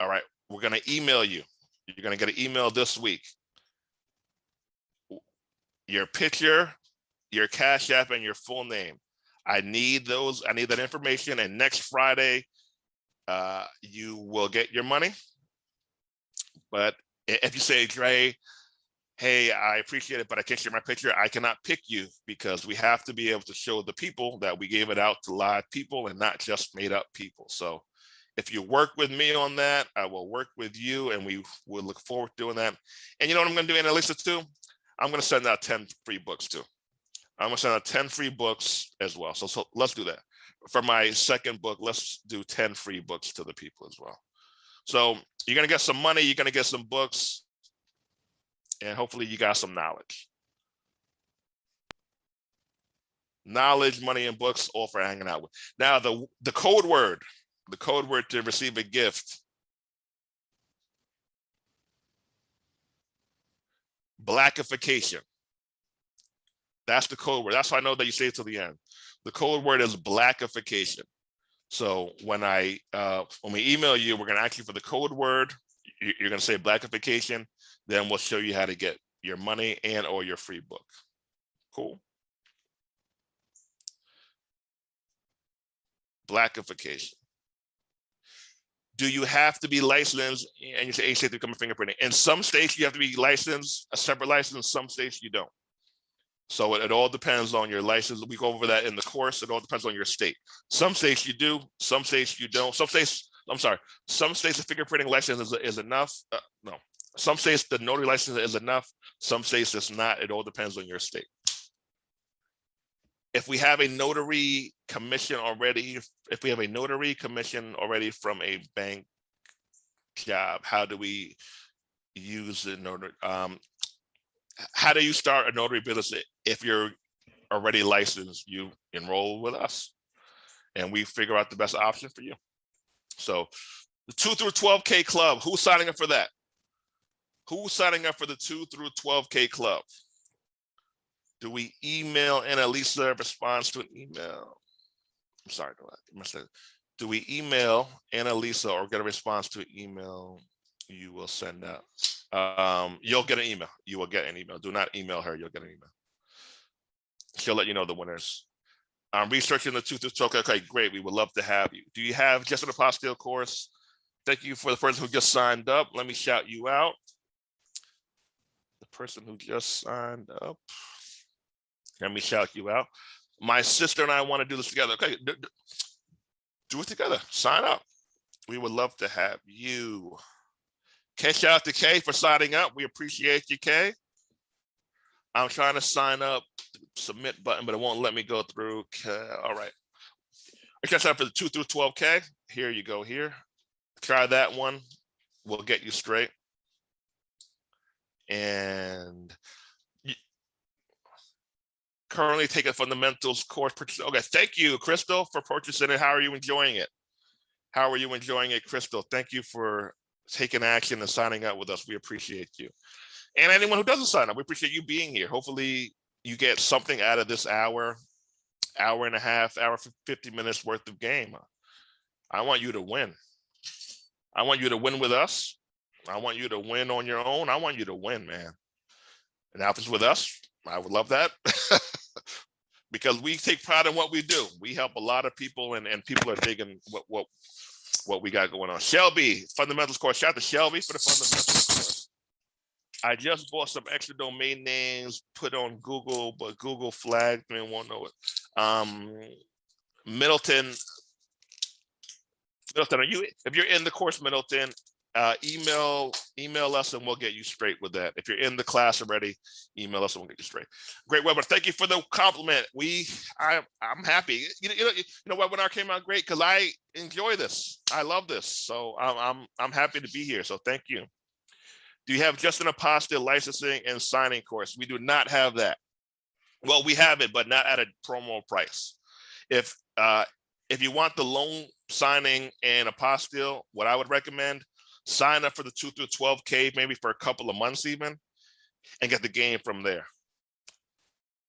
All right, we're going to email you. You're going to get an email this week. Your picture, your Cash App, and your full name. I need those. I need that information. And next Friday, you will get your money. But if you say, Dre, hey, I appreciate it, but I can't share my picture, I cannot pick you because we have to be able to show the people that we gave it out to live people and not just made up people. So if you work with me on that, I will work with you and we will look forward to doing that. And you know what I'm going to do, Annalisa, too? I'm going to send out 10 free books, too. I'm going to send out 10 free books as well. So let's do that. For my second book, let's do 10 free books to the people as well. So you're going to get some money. You're going to get some books. And hopefully you got some knowledge. Knowledge, money, and books, all for hanging out with. Now, the code word to receive a gift. Blackification. That's the code word. That's why I know that you say it to the end. The code word is blackification. So when we email you, we're going to ask you for the code word. You're going to say blackification. Then we'll show you how to get your money and or your free book. Cool. Blackification. Do you have to be licensed? And you say each state to become a fingerprinting. In some states, you have to be licensed, a separate license. Some states you don't. So it all depends on your license. We go over that in the course. It all depends on your state. Some states you do, some states you don't. Some states, I'm sorry, some states the fingerprinting license is enough. No, some states the notary license is enough. Some states it's not. It all depends on your state. If we have a notary commission already, if we have a notary commission already from a bank job, how do we use the notary? How do you start a notary business? If you're already licensed, you enroll with us and we figure out the best option for you. So the 2 through 12K club, who's signing up for that? Who's signing up for the 2 through 12K club? Do we email Annalisa a response to an email? I'm sorry, do we email Annalisa or get a response to an email you will send out? You'll get an email. You will get an email. Do not email her. You'll get an email. She'll let you know the winners. I'm researching the 2 through 12. Okay, great. We would love to have you. Do you have just an apostille course? Thank you for the person who just signed up. Let me shout you out. The person who just signed up. Let me shout you out. My sister and I want to do this together. Okay, do it together. Sign up. We would love to have you. Okay, shout out to Kay for signing up. We appreciate you, Kay. I'm trying to sign up, submit button, but it won't let me go through. All right. I can sign up for the 2 through 12K. Here you go here. Try that one. We'll get you straight. And currently take a fundamentals course. Okay, thank you, Crystal, for purchasing it. How are you enjoying it? How are you enjoying it, Crystal? Thank you for taking action and signing up with us. We appreciate you. And anyone who doesn't sign up, we appreciate you being here. Hopefully you get something out of this hour and a half, hour 50 minutes worth of game. I want you to win. I want you to win with us. I want you to win on your own. I want you to win, man. And now if it's with us, I would love that. Because we take pride in what we do. We help a lot of people and people are digging what we got going on. Shelby, fundamentals course. Shout out to Shelby for the fundamentals course. I just bought some extra domain names, put on Google, but Google flagged me and won't know it. Middleton, are you? If you're in the course, Middleton, email us and we'll get you straight with that. If you're in the class already, email us and we'll get you straight. Great webinar. Thank you for the compliment. I'm happy. You know webinar came out great because I enjoy this. I love this. So I'm happy to be here. So thank you. Do you have just an apostille licensing and signing course? We do not have that. Well, we have it, but not at a promo price. If you want the loan signing and apostille, what I would recommend, sign up for the 2 through 12K, maybe for a couple of months even, and get the game from there.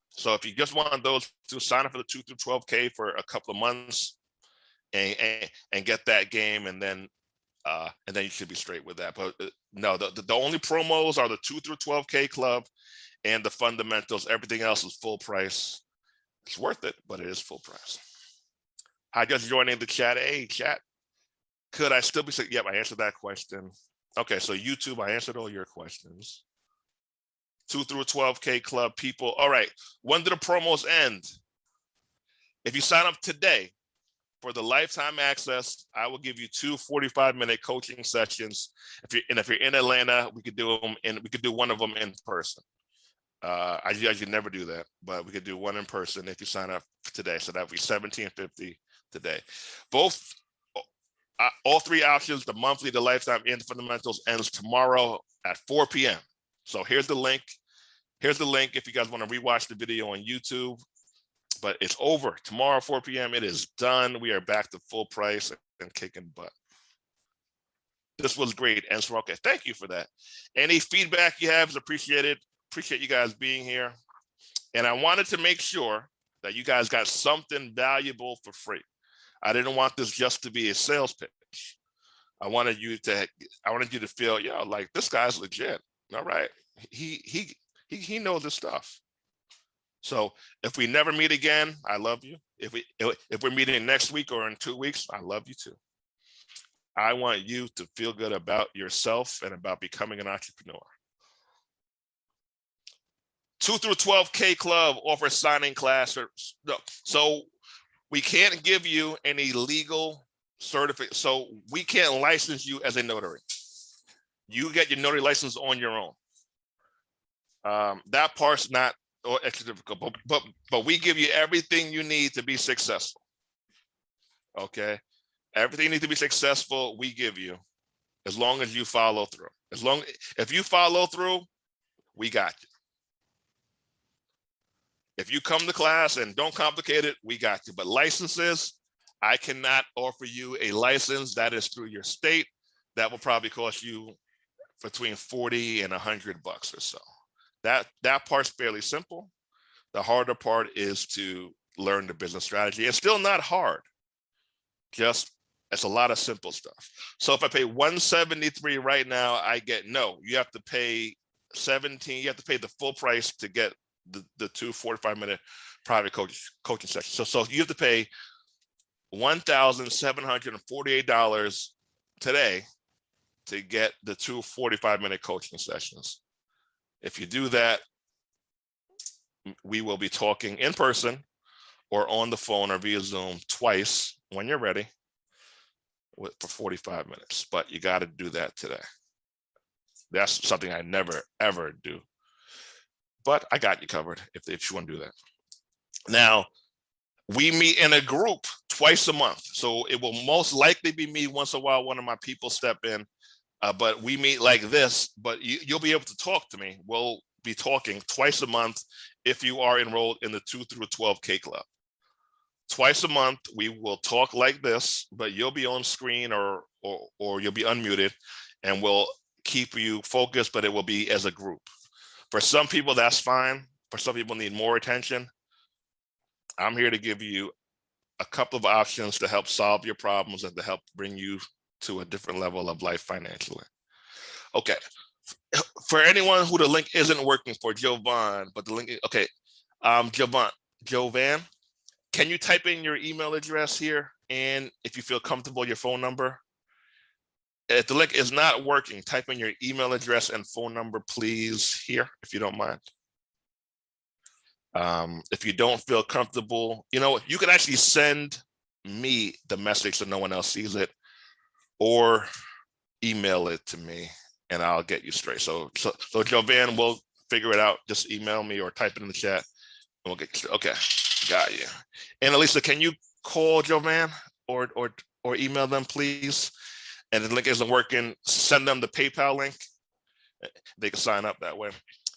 So if you just want those to sign up for the 2 through 12K for a couple of months and get that game, and then you should be straight with that. But no, the only promos are the 2 through 12K club and the fundamentals. Everything else is full price. It's worth it, but it is full price. I just joining the chat. Hey, chat. Could I still be saying, yep, I answered that question. Okay, so YouTube, I answered all your questions. 2 through 12K club people. All right, when do the promos end? If you sign up today for the lifetime access, I will give you 2 45-minute coaching sessions. If you're in Atlanta, we could do them, and we could do one of them in person. I usually never do that, but we could do one in person if you sign up today. So that would be $17.50 today. All 3 options, the monthly, the lifetime, and the fundamentals, ends tomorrow at 4 p.m. So here's the link. Here's the link if you guys want to rewatch the video on YouTube. But it's over tomorrow, 4 p.m. It is done. We are back to full price and kicking butt. This was great. And so, okay, thank you for that. Any feedback you have is appreciated. Appreciate you guys being here. And I wanted to make sure that you guys got something valuable for free. I didn't want this just to be a sales pitch. I wanted you to feel, yeah, like this guy's legit. All right. He knows his stuff. So if we never meet again, I love you. If we're meeting next week or in 2 weeks, I love you too. I want you to feel good about yourself and about becoming an entrepreneur. 2 through 12K Club offers signing class. So we can't give you any legal certificate. So we can't license you as a notary. You get your notary license on your own. That part's not extra difficult, but we give you everything you need to be successful. Okay, everything you need to be successful, we give you, as long as you follow through. If you follow through, we got you. If you come to class and don't complicate it, we got you. But licenses, I cannot offer you a license that is through your state. That will probably cost you between 40 and 100 bucks or so. That part's fairly simple. The harder part is to learn the business strategy. It's still not hard. Just it's a lot of simple stuff. So if I pay $173 right now, I get no. You have to pay $17. You have to pay the full price to get the 2 45-minute private coaching sessions. So you have to pay $1,748 today to get the 2 45-minute coaching sessions. If you do that, we will be talking in person or on the phone or via Zoom twice when you're ready for 45 minutes. But you got to do that today. That's something I never, ever do. But I got you covered if you want to do that. Now, we meet in a group twice a month. So it will most likely be me. Once in a while, one of my people step in. But we meet like this, but you'll be able to talk to me. We'll be talking twice a month if you are enrolled in the 2 through 12K Club. Twice a month, we will talk like this, but you'll be on screen or you'll be unmuted, and we'll keep you focused, but it will be as a group. For some people, that's fine. For some people need more attention. I'm here to give you a couple of options to help solve your problems and to help bring you to a different level of life financially. Okay. For anyone who the link isn't working for, Jovan, but the link, okay. Jovan, can you type in your email address here? And if you feel comfortable, your phone number. If the link is not working, type in your email address and phone number, please, here, if you don't mind. If you don't feel comfortable, you can actually send me the message so no one else sees it, or email it to me and I'll get you straight. So Jovan will figure it out. Just email me or type it in the chat and we'll get you straight. Okay, got you. And Elisa, can you call Jovan or email them, please? And if the link isn't working, send them the PayPal link. They can sign up that way.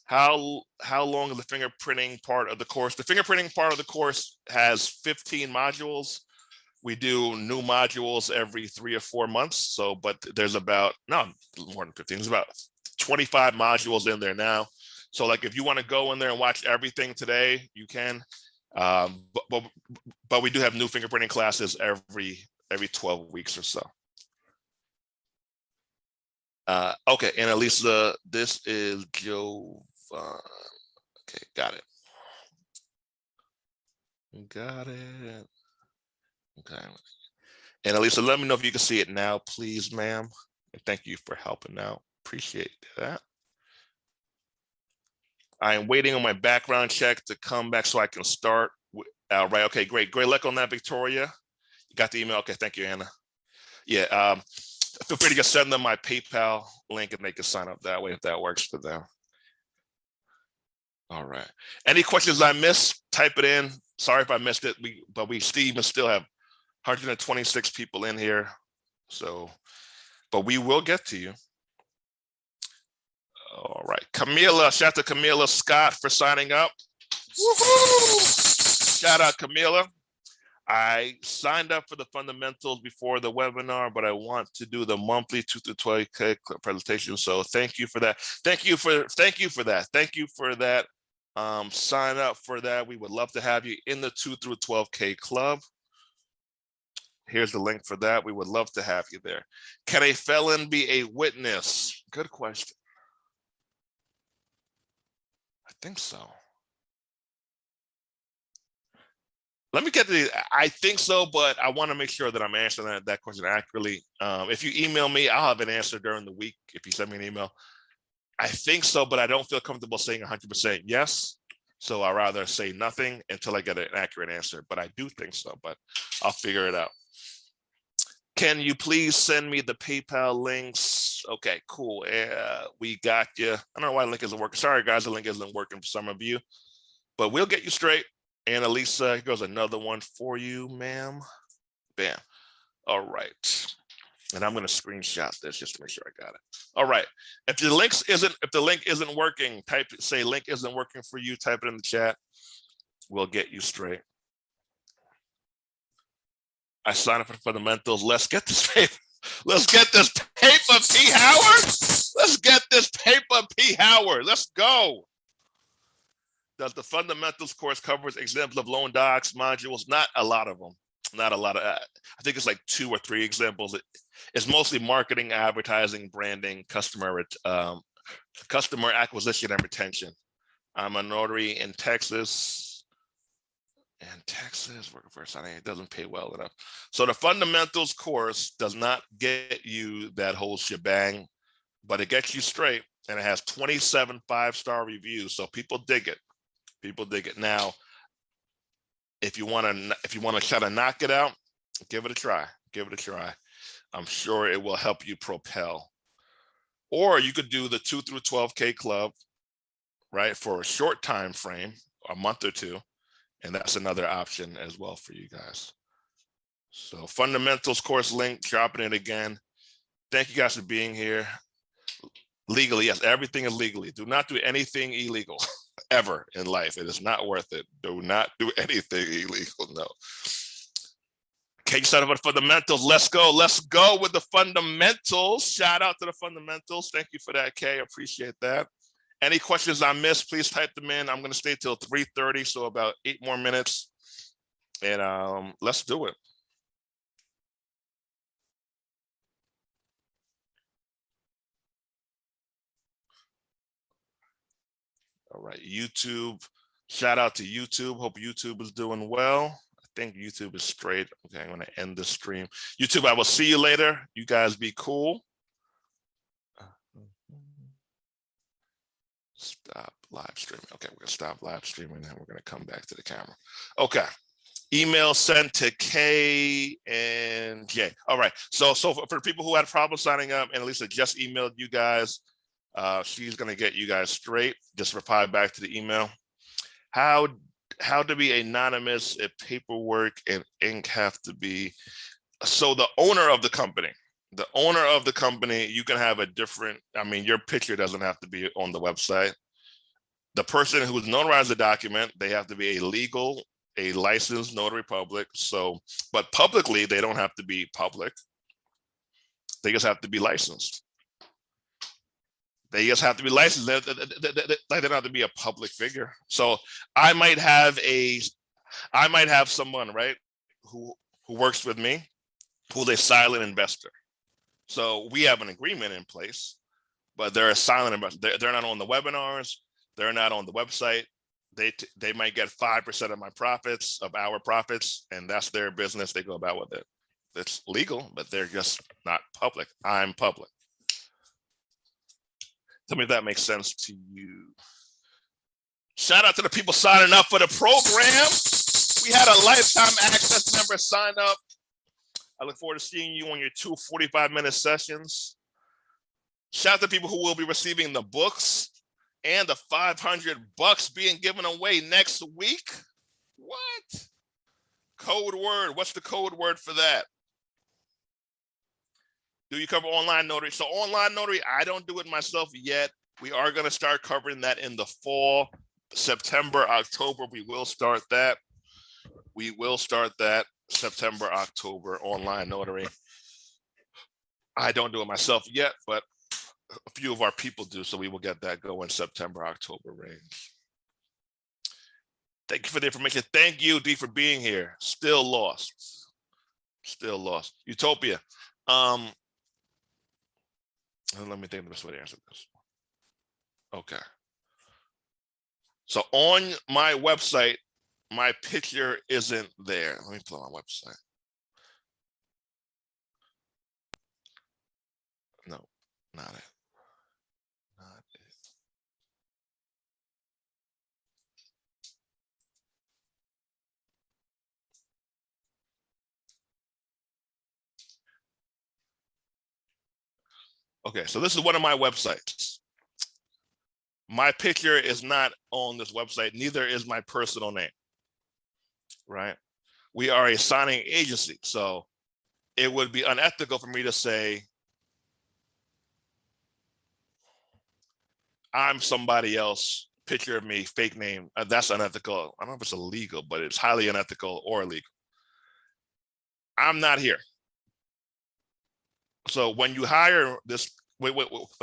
How long is the fingerprinting part of the course? The fingerprinting part of the course has 15 modules. We do new modules every 3 or 4 months. So, but there's about, no, more than 15, there's about 25 modules in there now. So like, if you want to go in there and watch everything today, you can. But we do have new fingerprinting classes every 12 weeks or so. Okay, and Elisa, this is Joe. Okay, got it. Got it. Okay. And Elisa, let me know if you can see it now, please, ma'am. And thank you for helping out. Appreciate that. I am waiting on my background check to come back so I can start. Right. Okay, great. Great luck on that, Victoria. You got the email? Okay, thank you, Anna. Yeah. Feel free to just send them my PayPal link and they can sign up that way if that works for them. All right. Any questions I missed? Type it in. Sorry if I missed it. But we still have 126 people in here. So, but we will get to you. All right. Camila, shout out to Camila Scott for signing up. Shout out Camila. I signed up for the fundamentals before the webinar, but I want to do the monthly 2 to 12K presentation. So thank you for that. Thank you for that. Thank you for that. Sign up for that. We would love to have you in the 2 through 12K club. Here's the link for that. We would love to have you there. Can a felon be a witness? Good question. I think so. Let me get the, I think so, but I want to make sure that I'm answering that question accurately. If you email me, I'll have an answer during the week. If you send me an email, I think so, but I don't feel comfortable saying 100% yes. So I'd rather say nothing until I get an accurate answer, but I do think so, but I'll figure it out. Can you please send me the PayPal links? Okay, cool. We got you. I don't know why the link isn't working. Sorry, guys, the link isn't working for some of you, but we'll get you straight. And Elisa, here goes another one for you, ma'am. Bam. All right. And I'm going to screenshot this just to make sure I got it. All right. If the link isn't working, say link isn't working for you, type it in the chat. We'll get you straight. I signed up for the fundamentals. Let's get this paper. Let's get this paper, P. Howard. Let's get this paper, P. Howard. Let's go. Does the fundamentals course covers examples of loan docs, modules? Not a lot of them. Not a lot of, I think it's like 2 or 3 examples. It's mostly marketing, advertising, branding, customer acquisition and retention. I'm a notary in Texas. And Texas, working for a signing, it doesn't pay well enough. So the fundamentals course does not get you that whole shebang, but it gets you straight, and it has 27 5-star reviews. So people dig it. People dig it. Now, if you want to try to knock it out, give it a try. Give it a try. I'm sure it will help you propel. Or you could do the 2 through 12K club, right, for a short time frame, a month or 2. And that's another option as well for you guys. So fundamentals course link, dropping it again. Thank you guys for being here. Legally, yes, everything is legally. Do not do anything illegal ever in life. It is not worth it. Do not do anything illegal, no. Okay, you started with fundamentals. Let's go. Let's go with the fundamentals. Shout out to the fundamentals. Thank you for that, Kay. I appreciate that. Any questions I missed, please type them in. I'm going to stay till 3:30, so about 8 more minutes. And let's do it. All right, YouTube. Shout out to YouTube. Hope YouTube is doing well. I think YouTube is straight. Okay, I'm going to end the stream. YouTube, I will see you later. You guys be cool. Stop live streaming. Okay, we're gonna stop live streaming and we're gonna come back to the camera. Okay. Email sent to K and J. All right. So for people who had problems signing up, and Lisa just emailed you guys, she's gonna get you guys straight. Just reply back to the email. How to be anonymous if paperwork and ink have to be. So the owner of the company. The owner of the company, you can have a different, I mean, your picture doesn't have to be on the website. The person who's notarized the document, they have to be a licensed notary public. So, but publicly, they don't have to be public. They just have to be licensed. They just have to be licensed. They don't have to be a public figure. So I might have someone, right, who works with me, who's a silent investor. So we have an agreement in place, but they're a silent investor. They're not on the webinars. They're not on the website. They might get 5% of my profits, of our profits, and that's their business. They go about with it. It's legal, but they're just not public. I'm public. Tell me if that makes sense to you. Shout out to the people signing up for the program. We had a lifetime access member sign up. I look forward to seeing you on your 2 45-minute sessions. Shout out to people who will be receiving the books and the $500 being given away next week. What? Code word. What's the code word for that? Do you cover online notary? So online notary, I don't do it myself yet. We are going to start covering that in the fall, September, October. We will start that. We will start that. September, October, online notary. I don't do it myself yet, but a few of our people do, so we will get that going September, October range. Thank you for the information. Thank you, D, for being here. Still lost. Still lost. Utopia. Let me think of the best way to answer this. Okay. So on my website, my picture isn't there. Let me pull up my website. No, not it. Not it. Okay, so this is one of my websites. My picture is not on this website, neither is my personal name, right? We are a signing agency, so it would be unethical for me to say I'm somebody else, picture of me, fake name. That's unethical. I don't know if it's illegal, but it's highly unethical or illegal. I'm not here. So when you hire this, when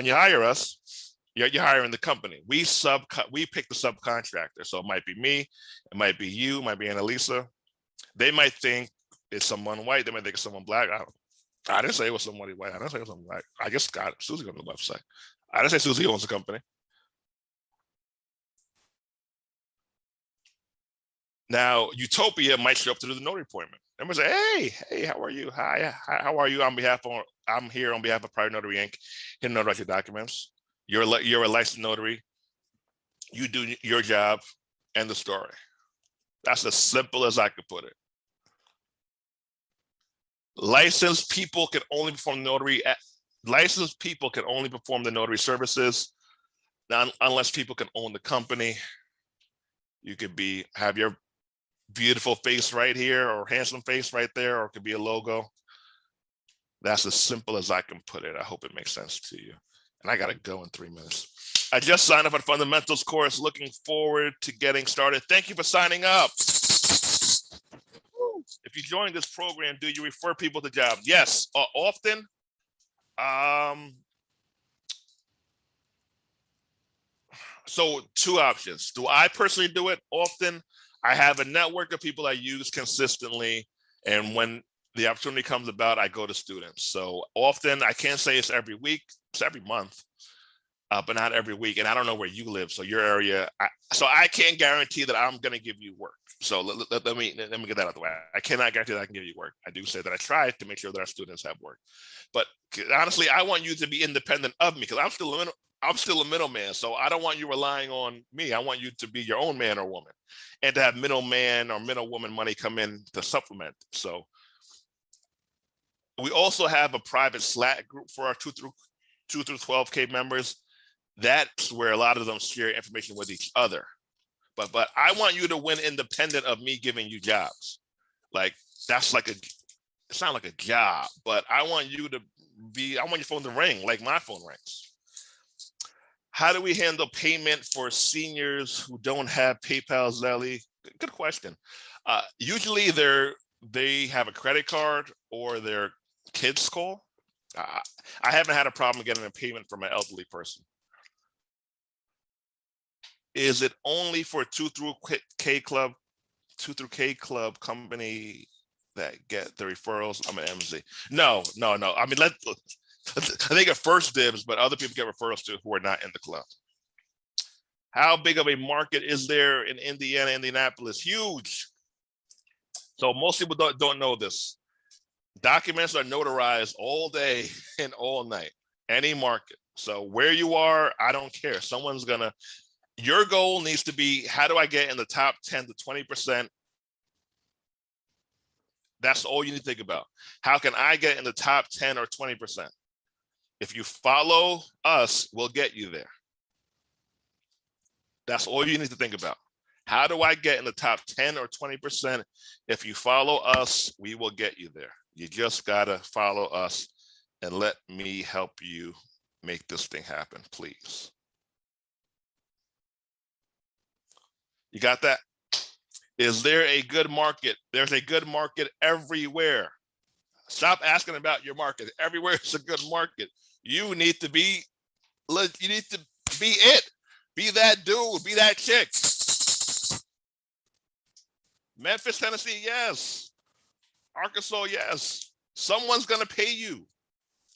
you hire us, you're hiring the company. We pick the subcontractor. So it might be me, it might be you, it might be Annalisa. They might think it's someone white. They might think it's someone black. I didn't say it was somebody white. I didn't say it was someone black. I just got Susie on the website. I didn't say Susie owns the company. Now, Utopia might show up to do the notary appointment. And say, hey, how are you? Hi, how are you? I'm here on behalf of Private Notary Inc. Here to notarize your documents. You're a licensed notary. You do your job, end the story. That's as simple as I could put it. Licensed people can only perform licensed people can only perform the notary services unless people can own the company. You could have your beautiful face right here or handsome face right there, or it could be a logo. That's as simple as I can put it. I hope it makes sense to you. And I got to go in 3 minutes. I just signed up for the fundamentals course. Looking forward to getting started. Thank you for signing up. If you join this program, do you refer people to jobs? Yes, often. So 2 options. Do I personally do it often? I have a network of people I use consistently. And when the opportunity comes about, I go to students. So often, I can't say it's every week, it's every month, but not every week. And I don't know where you live, so your area. So I can't guarantee that I'm going to give you work. So let me get that out of the way. I cannot guarantee that I can give you work. I do say that I try to make sure that our students have work. But honestly, I want you to be independent of me because I'm still a middleman. So I don't want you relying on me. I want you to be your own man or woman and to have middleman or middlewoman money come in to supplement. So we also have a private Slack group for our 2 through 12K members. That's where a lot of them share information with each other. But I want you to win independent of me giving you jobs. Like that's like it's not like a job, but I want your phone to ring like my phone rings. How do we handle payment for seniors who don't have PayPal, Zelle? Good question. Usually they have a credit card or their kids call. I haven't had a problem getting a payment from an elderly person. Is it only for 2 through K club company that get the referrals? I'm an MZ. No. I mean, they get first dibs, but other people get referrals too who are not in the club. How big of a market is there in Indiana, Indianapolis? Huge. So most people don't know this. Documents are notarized all day and all night, any market. So where you are, I don't care. Your goal needs to be, how do I get in the top 10 to 20%? That's all you need to think about. How can I get in the top 10 or 20%? If you follow us, we'll get you there. That's all you need to think about. How do I get in the top 10 or 20%? If you follow us, we will get you there. You just gotta follow us and let me help you make this thing happen, please. You got that? Is there a good market? There's a good market everywhere. Stop asking about your market. Everywhere is a good market. You need to be it. Be that dude, be that chick. Memphis, Tennessee, yes. Arkansas, yes. Someone's gonna pay you.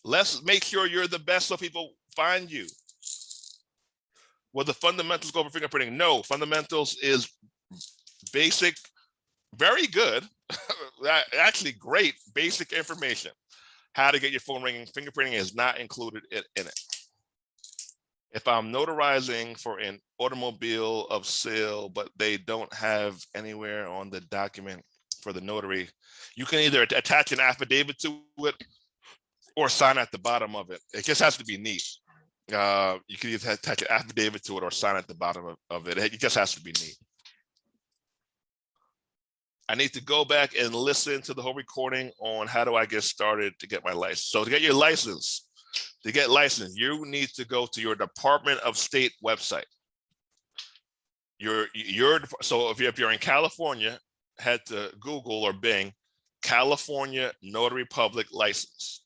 Let's make sure you're the best so people find you. Will the fundamentals go over fingerprinting? No, fundamentals is basic, very good, actually great basic information. How to get your phone ringing. Fingerprinting is not included in it. If I'm notarizing for an automobile of sale, but they don't have anywhere on the document for the notary, you can either attach an affidavit to it or sign at the bottom of it. It just has to be neat. You can either attach an affidavit to it or sign at the bottom of it. It just has to be neat. I need to go back and listen to the whole recording on how do I get started to get my license. So to get your license, you need to go to your Department of State website. So if you're in California, head to Google or Bing, California Notary Public License.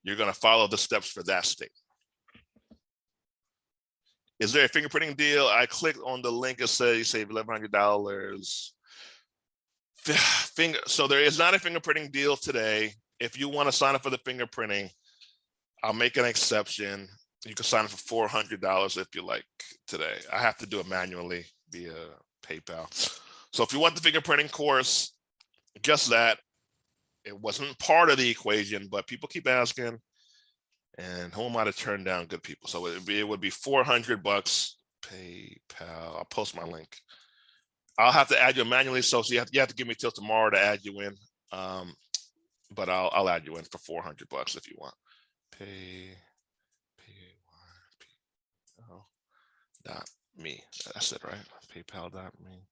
You're going to follow the steps for that state. Is there a fingerprinting deal? I clicked on the link. It says you save $1,100. So there is not a fingerprinting deal today. If you want to sign up for the fingerprinting, I'll make an exception. You can sign up for $400 if you like today. I have to do it manually via PayPal. So if you want the fingerprinting course, just that. It wasn't part of the equation, but people keep asking, and who am I to turn down good people? So it would be $400 PayPal. I'll post my link. I'll have to add you manually, so you have to give me till tomorrow to add you in. But I'll add you in for $400 if you want. PayPal.me. That's it, right? PayPal.me.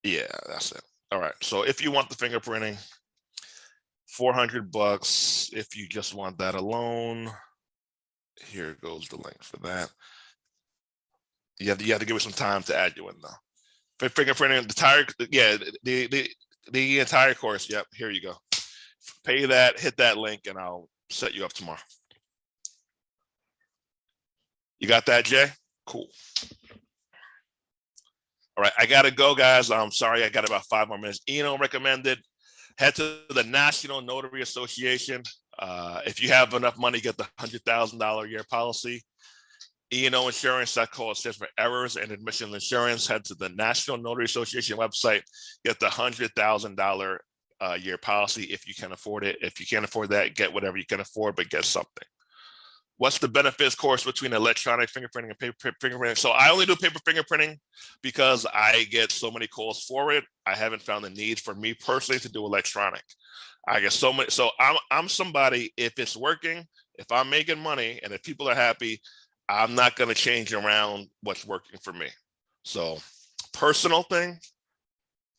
Yeah, that's it. All right. So if you want the fingerprinting, $400. If you just want that alone, here goes the link for that. You have to give me some time to add you in though. For fingerprinting, the entire course. Yep, here you go. Pay that, hit that link, and I'll set you up tomorrow. You got that, Jay? Cool. All right, I gotta go, guys. I'm sorry, I got about 5 more minutes. Eno recommended head to the National Notary Association. If you have enough money, get the $100,000 a year policy. E&O Insurance, that call stands for errors and admission insurance. Head to the National Notary Association website, get the $100,000 a year policy if you can afford it. If you can't afford that, get whatever you can afford, but get something. What's the benefits course between electronic fingerprinting and paper fingerprinting? So I only do paper fingerprinting because I get so many calls for it. I haven't found the need for me personally to do electronic. I get so many. So I'm somebody, if it's working, if I'm making money, and if people are happy, I'm not going to change around what's working for me. So personal thing,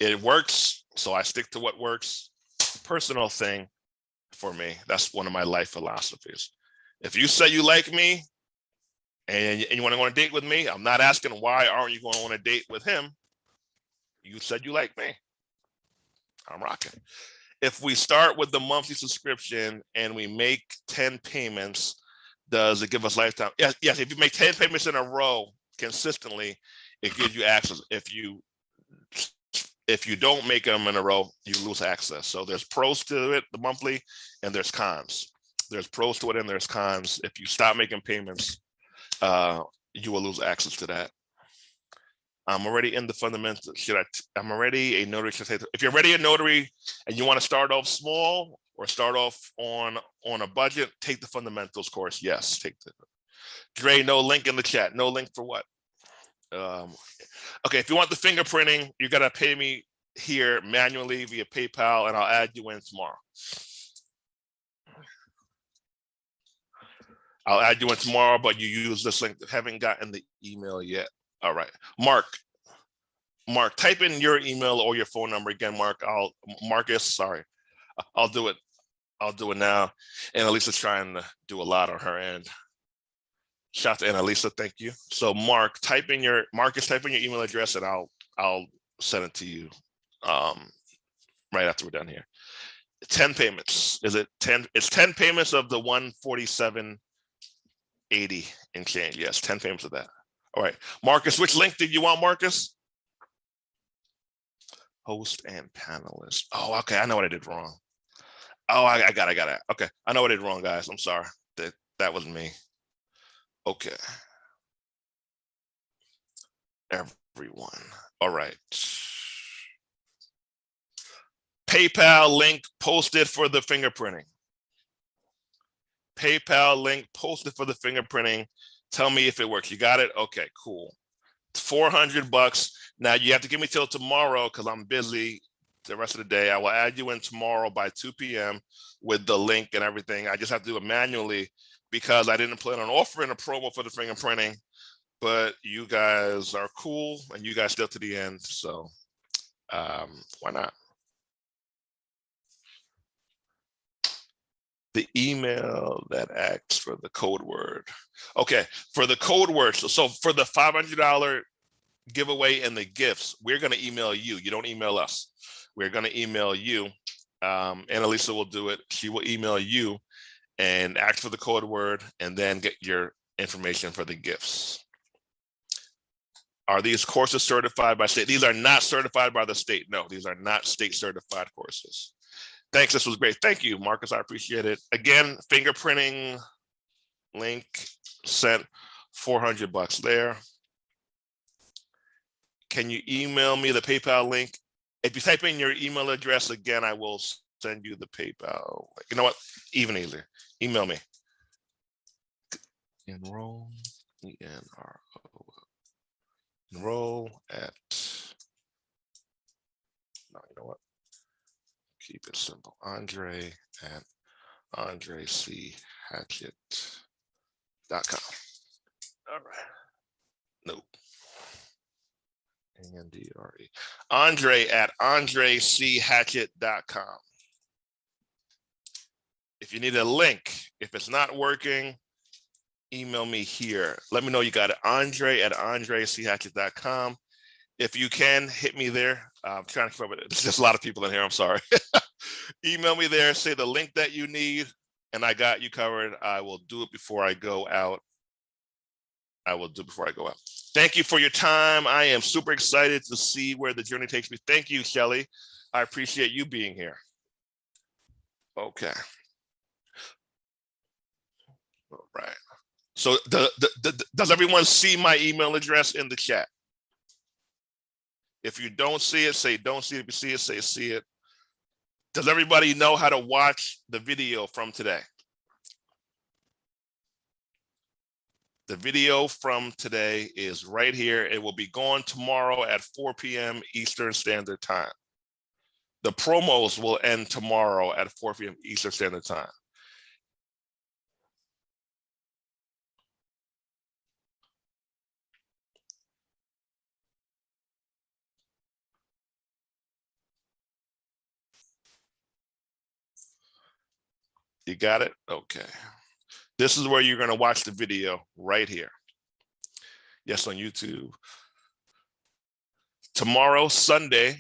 it works. So I stick to what works. Personal thing for me, that's one of my life philosophies. If you say you like me and you want to go on a date with me, I'm not asking why aren't you going on a date with him? You said you like me. I'm rocking. If we start with the monthly subscription and we make 10 payments, does it give us lifetime? Yes. If you make 10 payments in a row consistently, it gives you access. If you don't make them in a row, you lose access. So there's pros to it, the monthly, and there's cons. There's pros to it and there's cons. If you stop making payments, you will lose access to that. I'm already in the fundamentals. I'm already a notary. If you're already a notary and you want to start off small or start off on a budget, take the fundamentals course. Yes, take the. Dre, no link in the chat. No link for what? Okay, if you want the fingerprinting, you got to pay me here manually via PayPal, and I'll add you in tomorrow. I'll add you in tomorrow, but you use this link. Haven't gotten the email yet. All right, Mark, type in your email or your phone number again, Mark. Marcus, sorry, I'll do it. I'll do it now. And Annalisa's trying to do a lot on her end. Shout out to Annalisa, thank you. So Marcus, type in your email address, and I'll send it to you right after we're done here. 10 payments. Is it 10? It's 10 payments of the $147.80 and change. Yes, 10 payments of that. All right, Marcus, which link did you want, Marcus? Host and panelist. Oh, okay, I know what I did wrong. Oh, I got it. Okay, I know what I did wrong, guys. I'm sorry. That was me. Okay. everyone. All right. PayPal link posted for the fingerprinting. PayPal link posted for the fingerprinting. Tell me if it works. You got it? Okay, cool. It's $400. Now you have to give me till tomorrow because I'm busy the rest of the day. I will add you in tomorrow by 2 p.m. with the link and everything. I just have to do it manually because I didn't plan on offering a promo for the fingerprinting, but you guys are cool and you guys still to the end. So why not? The email that asks for the code word. Okay, for the code word. So for the $500 giveaway and the gifts, we're going to email you. You don't email us. We're going to email you. And Elisa will do it. She will email you and ask for the code word and then get your information for the gifts. Are these courses certified by state? These are not certified by the state. No, these are not state certified courses. Thanks, this was great. Thank you, Marcus, I appreciate it. Again, fingerprinting link sent, $400 there. Can you email me the PayPal link? If you type in your email address again, I will send you the PayPal. You know what? Even easier. Email me. Enroll, E-N-R-O. Enroll at, no, you know what? Keep it simple. Andre at AndreCHatchett.com. All right. Nope. A-N-D-R-E. Andre at AndreCHatchett.com. If you need a link, if it's not working, email me here. Let me know you got it. Andre at AndreCHatchett.com. If you can, hit me there. I'm trying to keep up with it. There's just a lot of people in here. I'm sorry. Email me there. Say the link that you need, and I got you covered. I will do it before I go out. Thank you for your time. I am super excited to see where the journey takes me. Thank you, Shelly. I appreciate you being here. Okay. All right. So does everyone see my email address in the chat? If you don't see it, say don't see it. If you see it, say see it. Does everybody know how to watch the video from today? The video from today is right here. It will be gone tomorrow at 4 p.m. Eastern Standard Time. The promos will end tomorrow at 4 p.m. Eastern Standard Time. You got it? Okay. This is where you're going to watch the video right here. Yes, on YouTube. Tomorrow, Sunday,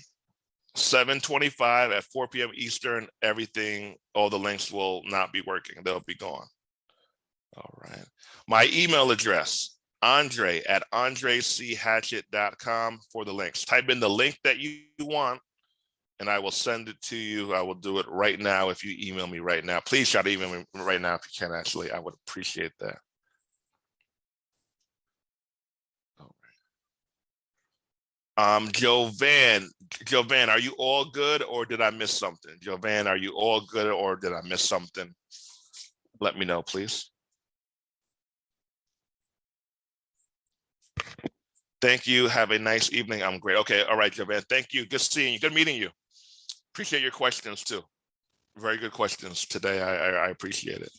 7:25 at 4 p.m. Eastern, everything, all the links will not be working. They'll be gone. All right. My email address, Andre at AndreCHatchett.com for the links. Type in the link that you want, and I will send it to you. I will do it right now if you email me right now. Please try to email me right now if you can, actually. I would appreciate that. All right. Jovan, are you all good or did I miss something? Jovan, are you all good or did I miss something? Let me know, please. Thank you. Have a nice evening. I'm great. Okay. All right, Jovan. Thank you. Good seeing you. Good meeting you. Appreciate your questions too. Very good questions today. I appreciate it.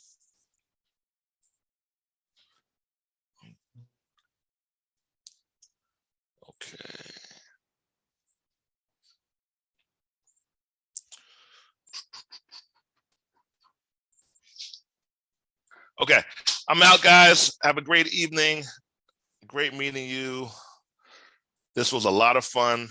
Okay. Okay, I'm out, guys. Have a great evening. Great meeting you. This was a lot of fun.